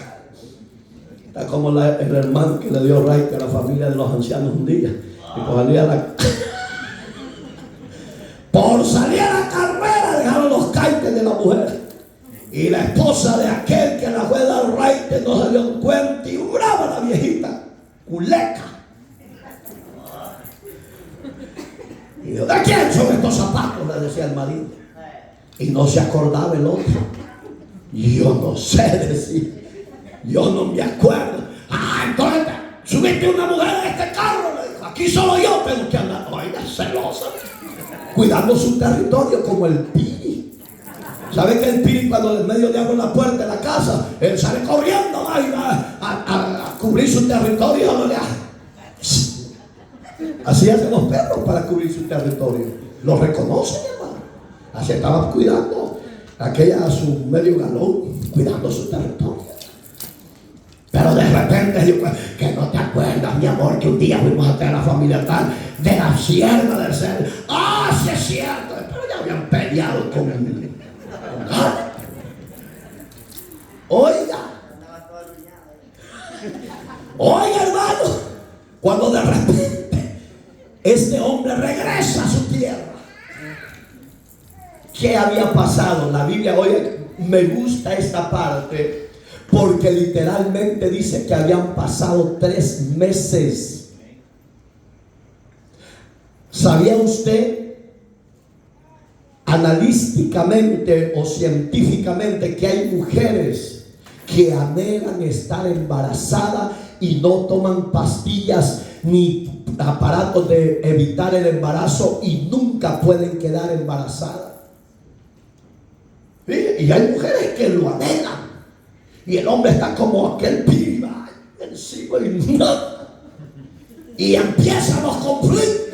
Está como el hermano que le dio raite a la familia de los ancianos un día. Y por salir a la carrera dejaron los caites de la mujer. Y la esposa de aquel que la fue a dar raite no se dio cuenta y brava la viejita, culeca. Y dijo: ¿de quién son estos zapatos?, le decía el marido. Y no se acordaba el otro. Yo no sé decir, yo no me acuerdo. Entonces subiste una mujer a este carro, le dijo: aquí solo yo tengo que andar. Oiga, celosa, cuidando su territorio como el piri. ¿Sabe que el piri, cuando en medio le abre la puerta de la casa, él sale corriendo a cubrir su territorio? Así hacen los perros para cubrir su territorio. Lo reconocen, hermano. Así estaba cuidando aquella a su medio galón, cuidando su territorio. Pero de repente digo: que no te acuerdas, mi amor, que un día fuimos a tener la familia tal de la sierva del cerdo. Sí es cierto, pero ya habían peleado con Oiga, hermano, cuando de repente este hombre regresa a su tierra, ¿qué había pasado? La Biblia, oye, me gusta esta parte, porque literalmente dice que habían pasado 3 meses. ¿Sabía usted, analíticamente o científicamente, que hay mujeres que anhelan estar embarazadas y no toman pastillas ni aparatos de evitar el embarazo y nunca pueden quedar embarazadas? ¿Sí? Y hay mujeres que lo anhelan, y el hombre está como aquel piba encima y nada, y empiezan los conflictos.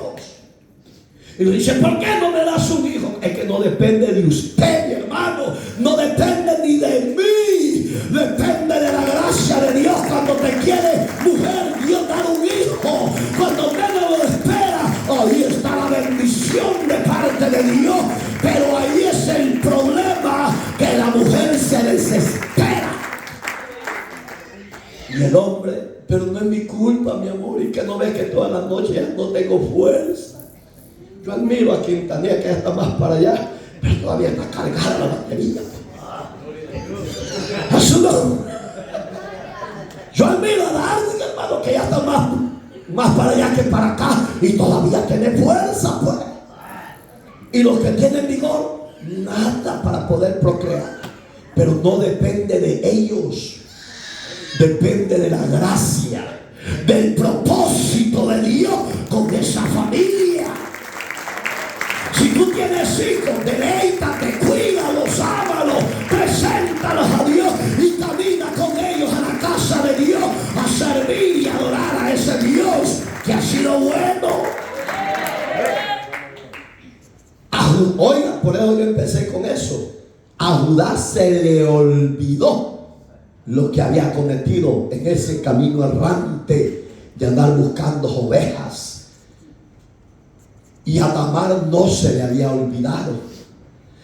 Y le dice: ¿por qué no me das un hijo? Es que no depende de usted, mi hermano. No depende ni de mí. Depende de la gracia de Dios. Cuando te quiere, mujer, Dios da un hijo. Cuando menos lo espera, ahí está la bendición de parte de Dios. Pero ahí es el problema, que la mujer se desespera. Y el hombre: pero no es mi culpa, mi amor. Y que no ve que todas las noches ya no tengo fuerza. Yo admiro a Quintanilla, que ya está más para allá, pero todavía está cargada la batería. A su nombre. Yo admiro a Darwin, hermano, que ya está más para allá que para acá, y todavía tiene fuerza, pues. Y los que tienen vigor, nada para poder procrear. Pero no depende de ellos, depende de la gracia, del propósito de Dios con esa familia. Si tú tienes hijos, deleítate, cuídalos, ámalos, preséntalos a Dios y camina con ellos a la casa de Dios a servir y adorar a ese Dios que ha sido bueno. Oiga, por eso yo empecé con eso. A Judá se le olvidó lo que había cometido en ese camino errante de andar buscando ovejas. Y a Tamar no se le había olvidado.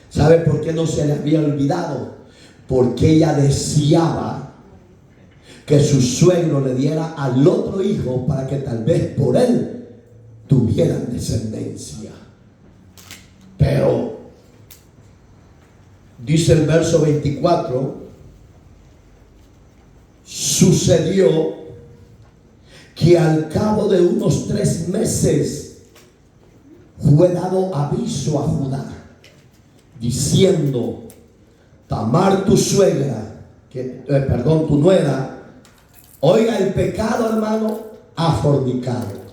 ¿Sabe por qué no se le había olvidado? Porque ella deseaba que su suegro le diera al otro hijo para que tal vez por él tuvieran descendencia. Pero dice el verso 24, sucedió que al cabo de unos 3 meses fue dado aviso a Judá, diciendo: Tamar tu suegra, tu nuera, oiga el pecado, hermano, ha fornicado.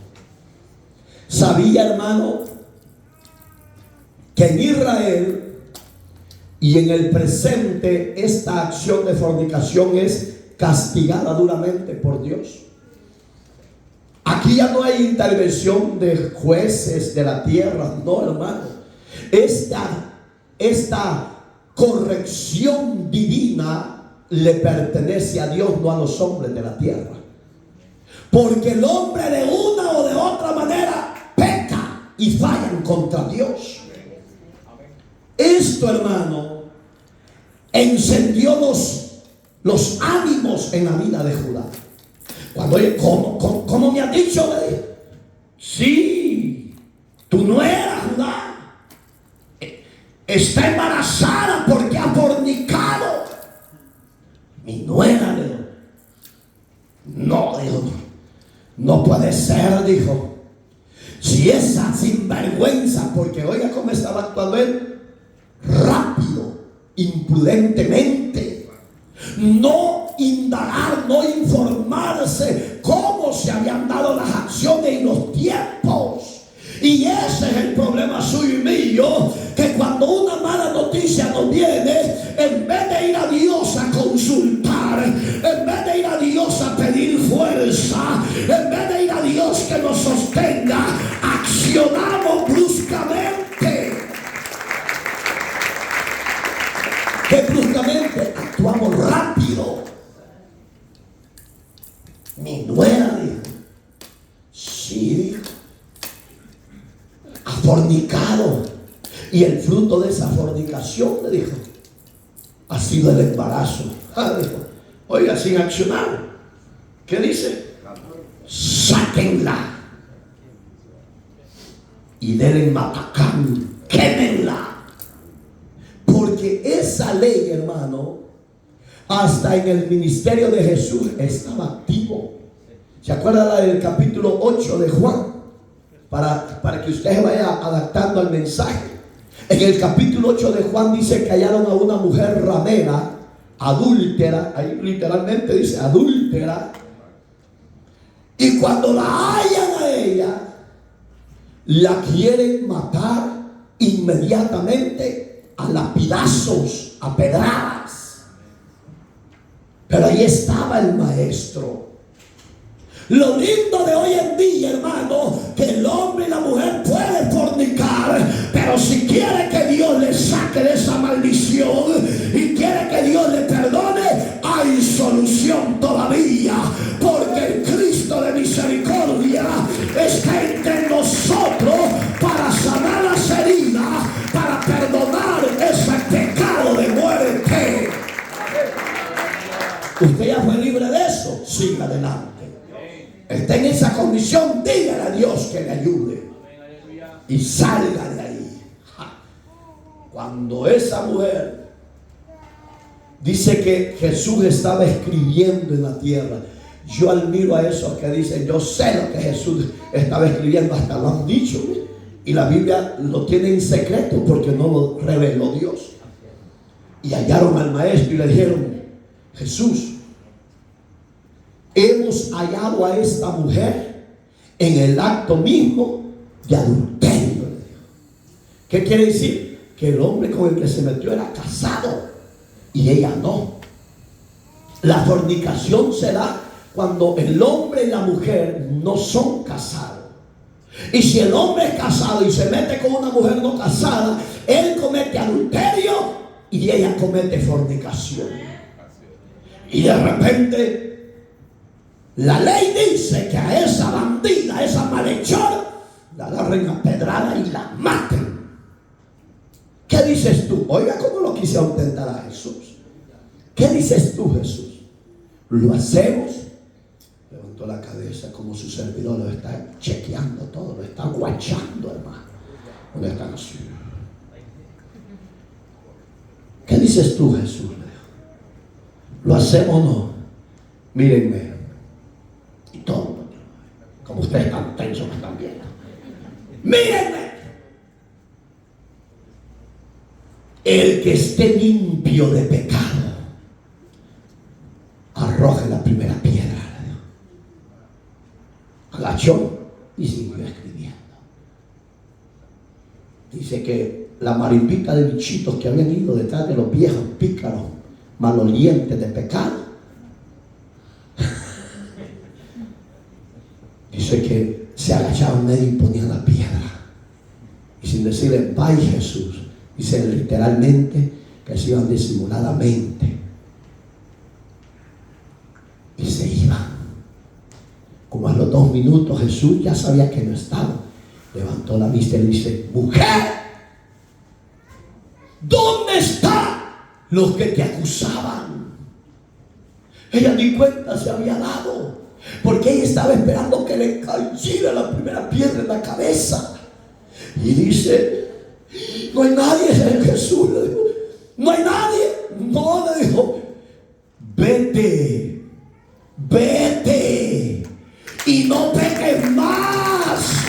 Sabía, hermano, que en Israel y en el presente esta acción de fornicación es castigada duramente por Dios. Aquí ya no hay intervención de jueces de la tierra, no, hermano. Esta corrección divina le pertenece a Dios, no a los hombres de la tierra. Porque el hombre de una o de otra manera peca y fallan contra Dios. Esto, hermano, encendió los ánimos en la vida de Judá. Cuando oye, ¿cómo me ha dicho? Le dije, sí, tu nuera, Judá, está embarazada porque ha fornicado. Mi nuera, le dijo. No, dijo, no puede ser, dijo. Si esa sinvergüenza, porque oiga cómo estaba actuando él, rápido, imprudentemente, no indagar, no informarse cómo se habían dado las acciones y los tiempos. Y ese es el problema suyo y mío, que cuando una mala noticia nos viene, en vez de ir a Dios a consultar, en vez de ir a Dios a pedir fuerza, en vez de ir a Dios que nos sostenga, accionamos bruscamente. Que bruscamente actuamos rápido. Mi nuera dijo, sí, ha fornicado, y el fruto de esa fornicación, le dijo, ha sido el embarazo. Dijo, oiga, sin accionar, ¿qué dice? Sáquenla y denle matacán, quémenla. Porque esa ley, hermano, hasta en el ministerio de Jesús estaba activo. ¿Se acuerdan del capítulo 8 de Juan? Para que usted vaya adaptando al mensaje. En el capítulo 8 de Juan dice que hallaron a una mujer ramera, adúltera, ahí literalmente dice adúltera, y cuando la hallan a ella, la quieren matar inmediatamente a lapidazos, a pedradas. Pero ahí estaba el maestro. Lo lindo de hoy en día, hermano, que el hombre y la mujer pueden fornicar, pero si quiere que Dios le saque de esa maldición y quiere que Dios le perdone, hay solución todavía, porque el Cristo de misericordia está entre nosotros para sanar las heridas, para perdonar ese pecado de muerte. Usted ya fue libre de eso, siga adelante. Está en esa condición, dígale a Dios que le ayude y salga de ahí. Cuando esa mujer dice que Jesús estaba escribiendo en la tierra, yo admiro a esos que dicen, yo sé lo que Jesús estaba escribiendo, hasta lo han dicho, y la Biblia lo tiene en secreto porque no lo reveló Dios. Y hallaron al maestro y le dijeron: Jesús, hemos hallado a esta mujer en el acto mismo de adulterio. ¿Qué quiere decir? Que el hombre con el que se metió era casado y ella no. La fornicación se da cuando el hombre y la mujer no son casados. Y si el hombre es casado y se mete con una mujer no casada, él comete adulterio y ella comete fornicación. Y de repente la ley dice que a esa bandida, a esa malhechora, la agarren a pedrada y la maten. ¿Qué dices tú? Oiga cómo lo quise intentar a Jesús. ¿Qué dices tú, Jesús? ¿Lo hacemos? Levantó la cabeza como su servidor lo está chequeando todo, lo está guachando, hermano. ¿Dónde están así? ¿Qué dices tú, Jesús? ¿Lo hacemos o no? Mírenme. Y todo, como ustedes tan tensos me están viendo. Mírenme. El que esté limpio de pecado, arroje la primera piedra. Agachó y siguió escribiendo. Dice que la marimbita de bichitos que habían ido detrás de los viejos pícaros malolientes de pecado, dice que se agachaban medio y ponían la piedra. Y sin decirle: vaya Jesús, dice literalmente que se iban disimuladamente y se iban. Como a los 2 minutos Jesús ya sabía que no estaba. Levantó la vista y le dice: mujer, ¿dónde están los que te acusaban? Ella ni cuenta se había dado, porque ella estaba esperando que le cayera la primera piedra en la cabeza. Y dice: no hay nadie. Jesús le dijo: no hay nadie. No, le dijo: vete, vete y no peques más,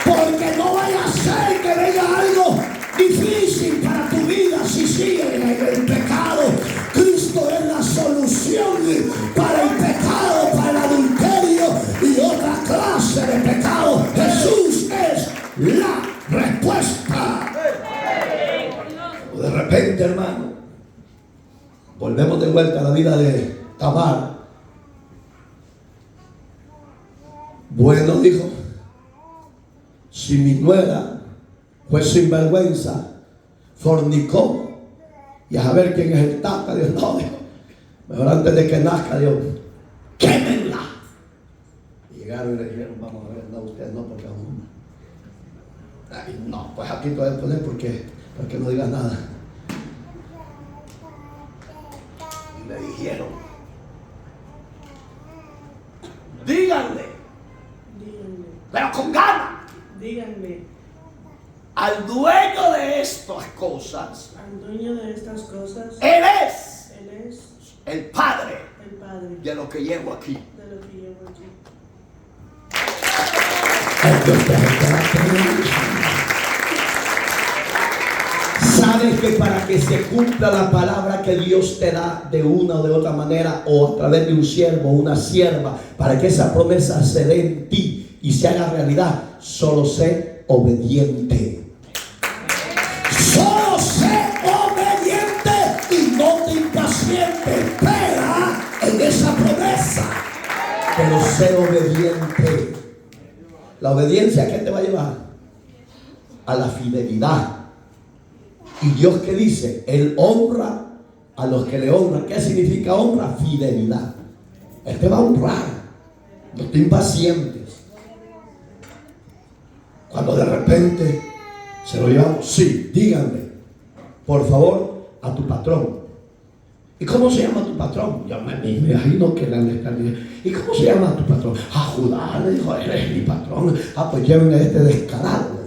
porque no vaya a ser que venga algo difícil para tu vida si sigues en el pecado. Cristo es la solución para el pecado, para el adulterio y otra clase de pecado. Jesús es la respuesta. De repente, hermano, volvemos de vuelta a la vida de Tamar. Bueno, dijo, si mi nuera fue sinvergüenza, fornicó, y a ver quién es el tata, Dios, no, dijo, mejor antes de que nazca, Dios, quémenla. Y llegaron y le dijeron: vamos a ver, no, usted no, porque aún no, pues aquí te voy a poner porque no digas nada. Y le dijeron: díganle, pero con ganas, díganle al dueño de estas cosas, Él es el padre de lo que llevo aquí. Sabes que para que se cumpla la palabra que Dios te da de una o de otra manera, o a través de un siervo o una sierva, para que esa promesa se dé en ti y se haga realidad, solo sé obediente. Solo sé obediente y no te impaciente. Espera en esa promesa, pero sé obediente. La obediencia, ¿a qué te va a llevar? A la fidelidad. Y Dios, ¿qué dice? Él honra a los que le honran. ¿Qué significa honra? Fidelidad. Él te va a honrar. No te impacientes. Cuando de repente se lo llevamos: sí, díganme, por favor, a tu patrón. ¿Y cómo se llama tu patrón? Yo me imagino que le están diciendo: ¿y cómo se llama tu patrón? Ah, Judá, le dijo: él es mi patrón. Ah, pues llévenme a este descarado.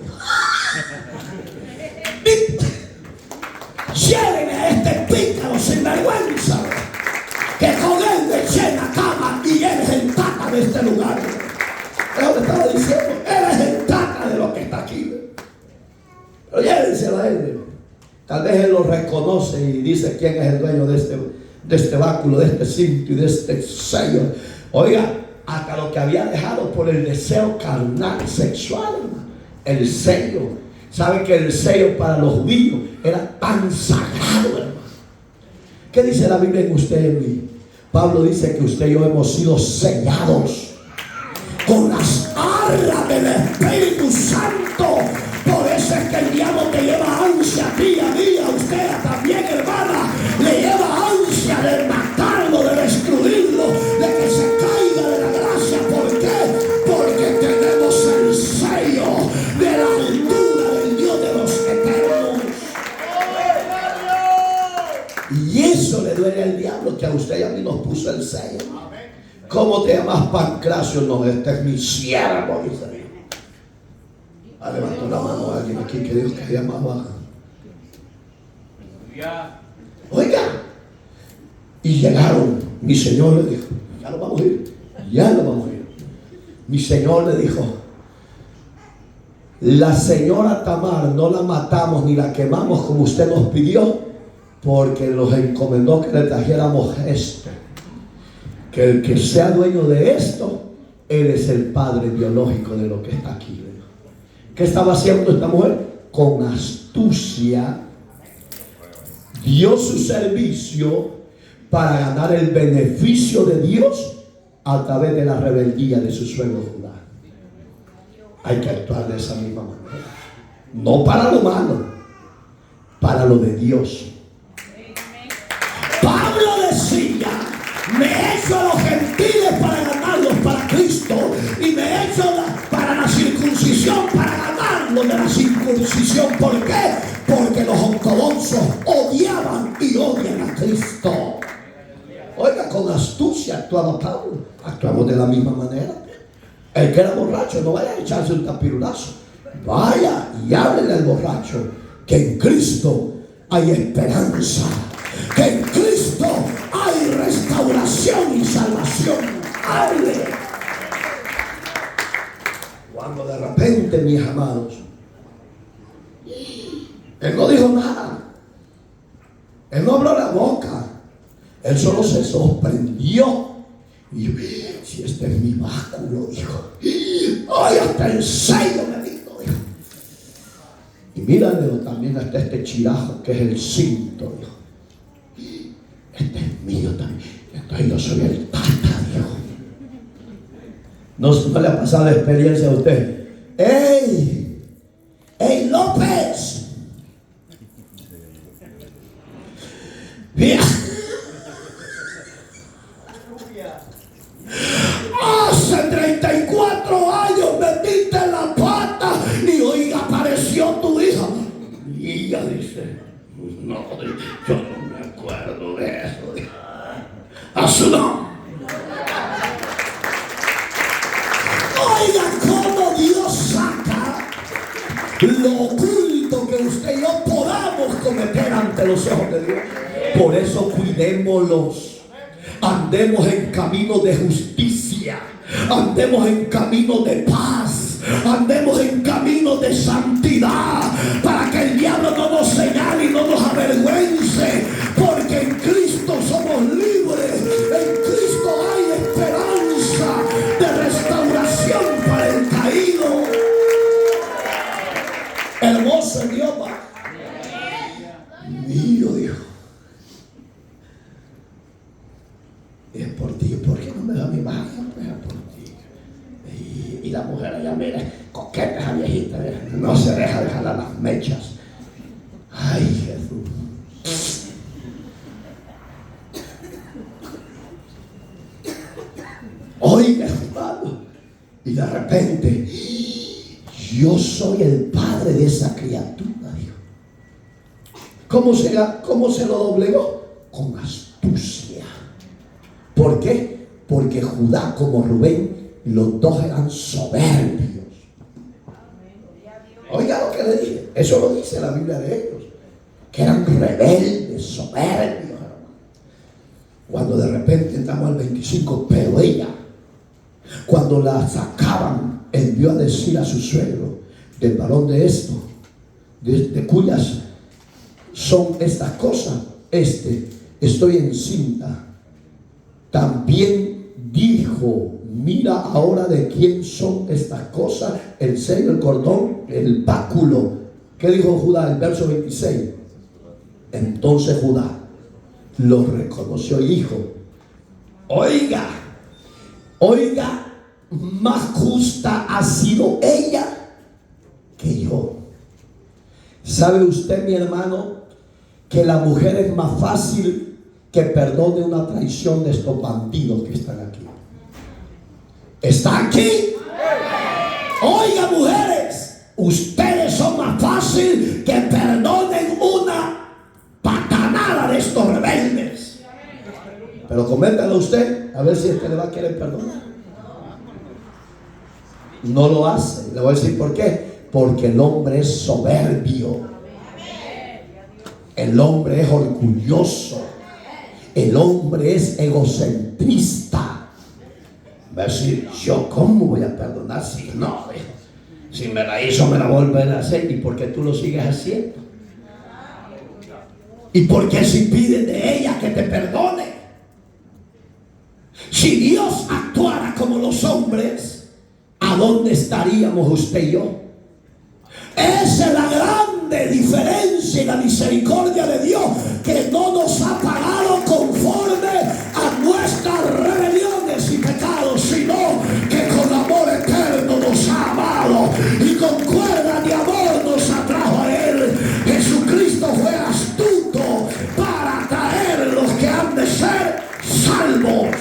Llévenme a este pícaro sinvergüenza, que con él me eché la cama y él es el tata de este lugar. Es lo que estaba diciendo: él es el tata de lo que está aquí. Pero llévenselo a él. Tal vez él lo reconoce y dice quién es el dueño de este báculo, de este cinto y de este sello. Oiga, hasta lo que había dejado por el deseo carnal, sexual, hermano. El sello. ¿Sabe que el sello para los judíos era tan sagrado, hermano? ¿Qué dice la Biblia en usted y en mí? Pablo dice que usted y yo hemos sido sellados con las arras del Espíritu Santo. Por eso es que el diablo te lleva ansia día a día. Usted también, hermana, le lleva ansia de matarlo, de destruirlo, de que se caiga de la gracia. ¿Por qué? Porque tenemos el sello de la altura del Dios de los eternos. Y eso le duele al diablo, que a usted y a mí nos puso el sello. ¿Cómo te llamas, Pancracio? No, este es mi siervo, dice. Levantó la mano a alguien aquí que Dios que llamaba. Oiga, y llegaron. Mi Señor le dijo: ya lo vamos a ir, ya lo vamos a ir. Mi Señor le dijo: la señora Tamar no la matamos ni la quemamos como usted nos pidió, porque nos encomendó que le trajéramos esto. Que el que sea dueño de esto, él es el padre biológico de lo que está aquí. ¿Qué estaba haciendo esta mujer? Con astucia dio su servicio para ganar el beneficio de Dios a través de la rebeldía de su suegro Judá. Hay que actuar de esa misma manera. No para lo malo, para lo de Dios. Pablo decía: me he hecho a los gentiles para ganarlos para Cristo, y me he hecho para la circuncisión para ganarlos de la circuncisión. ¿Por qué? Porque los ortodoxos odiaban y odian a Cristo. Oiga, con astucia actuaba Pablo. Actuamos de la misma manera. El que era borracho, no vaya a echarse un tapirulazo. Vaya y háblele al borracho que en Cristo hay esperanza, que en Cristo hay restauración y salvación. Hable. Cuando de repente, mis amados, él no dijo nada, él no abrió la boca, él solo se sorprendió. Y yo: si este es mi báculo, dijo. ¡Ay, hasta el sello me dijo! Y mírale, también hasta este chirajo que es el cinto, dijo. Este es mío también. Entonces yo soy el tata, dijo. ¿No le ha pasado la experiencia a usted? ¡Ey! ¡Ey, López! Mira. Hace 34 años metiste en la pata y hoy apareció tu hija. Y ella dice: no, yo no me acuerdo de eso. A su nombre. Oiga, cómo Dios saca lo oculto que usted y yo podamos cometer ante los ojos de Dios. Por eso cuidémoslos. Andemos en camino de justicia, andemos en camino de paz, andemos en camino de santidad, para que el diablo no nos señale y no nos avergüence, porque en Cristo somos libres, en Cristo hay esperanza de restauración para el caído. Hermoso Dios, mío, dijo. Es por ti. ¿Por qué no me da mi mano? Es por ti. Y la mujer allá, mira, coqueta esa viejita, mira, no se deja de jalar las mechas. Ay, Jesús. Oiga, hermano, y de repente: yo soy el padre de esa criatura, dijo. ¿Cómo se lo doblegó? Con astucia. ¿Por qué? Porque Judá como Rubén, los dos eran soberbios. Oiga lo que le dije. Eso lo dice la Biblia de ellos, que eran rebeldes, soberbios. Cuando de repente entramos al 25, pero ella, cuando la sacaban, envió a decir a su suegro: del varón de esto, de cuyas son estas cosas? Estoy encinta. También dijo, mira ahora de quién son estas cosas, el sello, el cordón, el báculo. ¿Qué dijo Judá? El verso 26. Entonces Judá lo reconoció y dijo, oiga, más justa ha sido ella que yo. ¿Sabe usted, mi hermano, que la mujer es más fácil que perdone una traición de estos bandidos que están aquí? ¿Está aquí? Oiga, mujeres, ustedes son más fácil que perdonen una patanada de estos rebeldes. Pero coméntalo usted, a ver si le va a querer perdonar. No lo hace. Le voy a decir por qué. Porque el hombre es soberbio. El hombre es orgulloso. El hombre es egocentrista. Va a decir, yo cómo voy a perdonar si no, si me la hizo me la volveré a hacer. ¿Y por qué tú lo sigues haciendo? ¿Y por qué si pides de ella que te perdone? Si Dios actuara como los hombres, ¿a dónde estaríamos usted y yo? Esa es la grande diferencia y la misericordia de Dios, que no nos ha pagado conforme a nuestras rebeliones y pecados, sino que con amor eterno nos ha amado y con cuerda de amor nos atrajo a Él. Jesucristo fue astuto para traer los que han de ser salvos.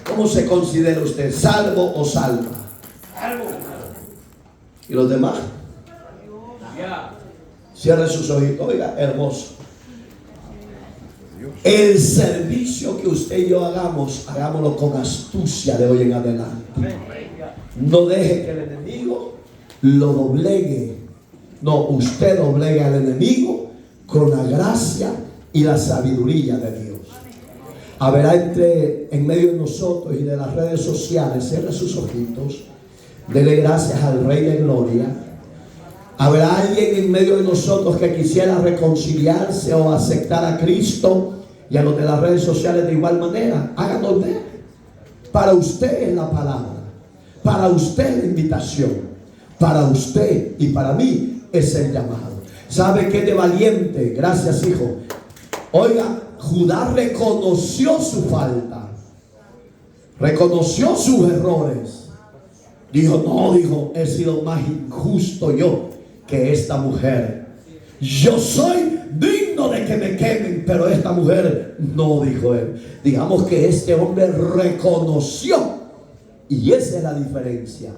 ¿Cómo se considera usted? ¿Salvo o salva? ¿Y los demás? Cierre sus ojitos. Oiga, hermoso. El servicio que usted y yo hagamos, hagámoslo con astucia de hoy en adelante. No deje que el enemigo lo doblegue. No, usted doblegue al enemigo con la gracia y la sabiduría de Dios. Habrá en medio de nosotros y de las redes sociales, cierre sus ojitos. Dele gracias al Rey de Gloria. Habrá alguien en medio de nosotros que quisiera reconciliarse o aceptar a Cristo, y a los de las redes sociales de igual manera. Háganos ver. Para usted es la palabra, para usted es la invitación, para usted y para mí es el llamado. ¿Sabe qué de valiente? Gracias, hijo. Oiga, Judá reconoció su falta, reconoció sus errores. Dijo, he sido más injusto yo que esta mujer. Yo soy digno de que me quemen, pero esta mujer no, dijo él. Digamos que este hombre reconoció, y esa es la diferencia.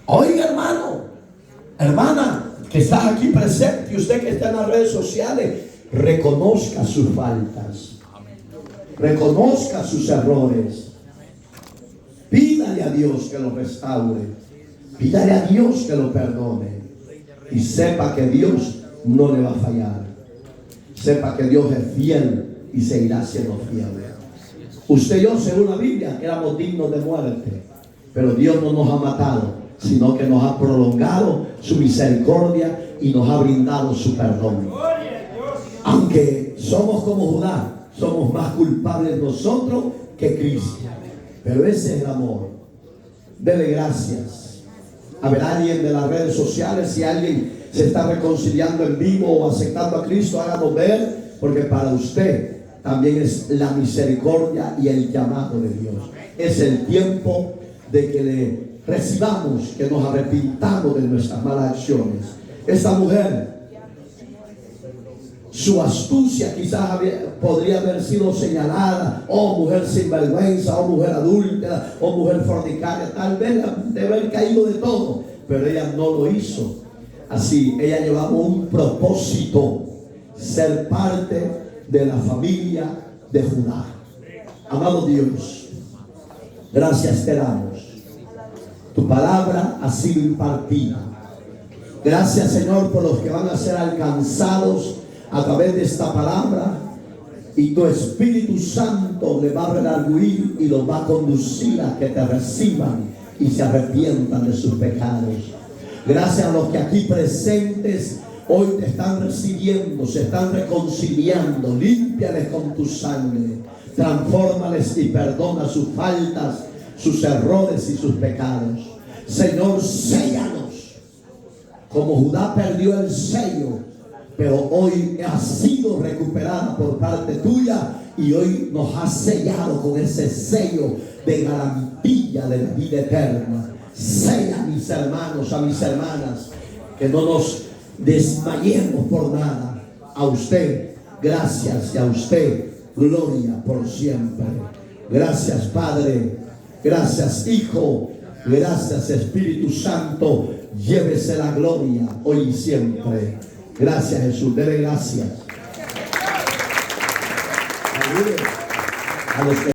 Oiga, hermano, hermana, que estás aquí presente, y usted que está en las redes sociales, reconozca sus faltas, reconozca sus errores. Pídale a Dios que lo restaure. Pídale a Dios que lo perdone. Y sepa que Dios no le va a fallar. Sepa que Dios es fiel y seguirá siendo fiel. Usted y yo, según la Biblia, éramos dignos de muerte. Pero Dios no nos ha matado, sino que nos ha prolongado su misericordia y nos ha brindado su perdón. Aunque somos como Judá, somos más culpables nosotros que Cristo. Pero ese es el amor. Dele gracias. Habrá alguien de las redes sociales, si alguien se está reconciliando en vivo o aceptando a Cristo, háganos ver, porque para usted también es la misericordia y el llamado de Dios. Es el tiempo de que le recibamos, que nos arrepintamos de nuestras malas acciones. Esta mujer, su astucia quizás podría haber sido señalada: oh mujer sinvergüenza, oh mujer adúltera, oh mujer fornicaria. Tal vez debe haber caído de todo, pero ella no lo hizo así. Ella llevaba un propósito: ser parte de la familia de Judá. Amado Dios, gracias te damos. Tu palabra ha sido impartida. Gracias, Señor, por los que van a ser alcanzados a través de esta palabra, y tu Espíritu Santo le va a redarguir y los va a conducir a que te reciban y se arrepientan de sus pecados. Gracias a los que aquí presentes hoy te están recibiendo, se están reconciliando. Límpiales con tu sangre, transfórmales y perdona sus faltas, sus errores y sus pecados. Señor, séllanos como Judá perdió el sello, pero hoy ha sido recuperada por parte tuya y hoy nos has sellado con ese sello de garantía de la vida eterna. Sella a mis hermanos, a mis hermanas, que no nos desmayemos por nada. A usted gracias y a usted gloria por siempre. Gracias Padre, gracias Hijo, gracias Espíritu Santo. Llévese la gloria hoy y siempre. Gracias Jesús, dele gracias. A los que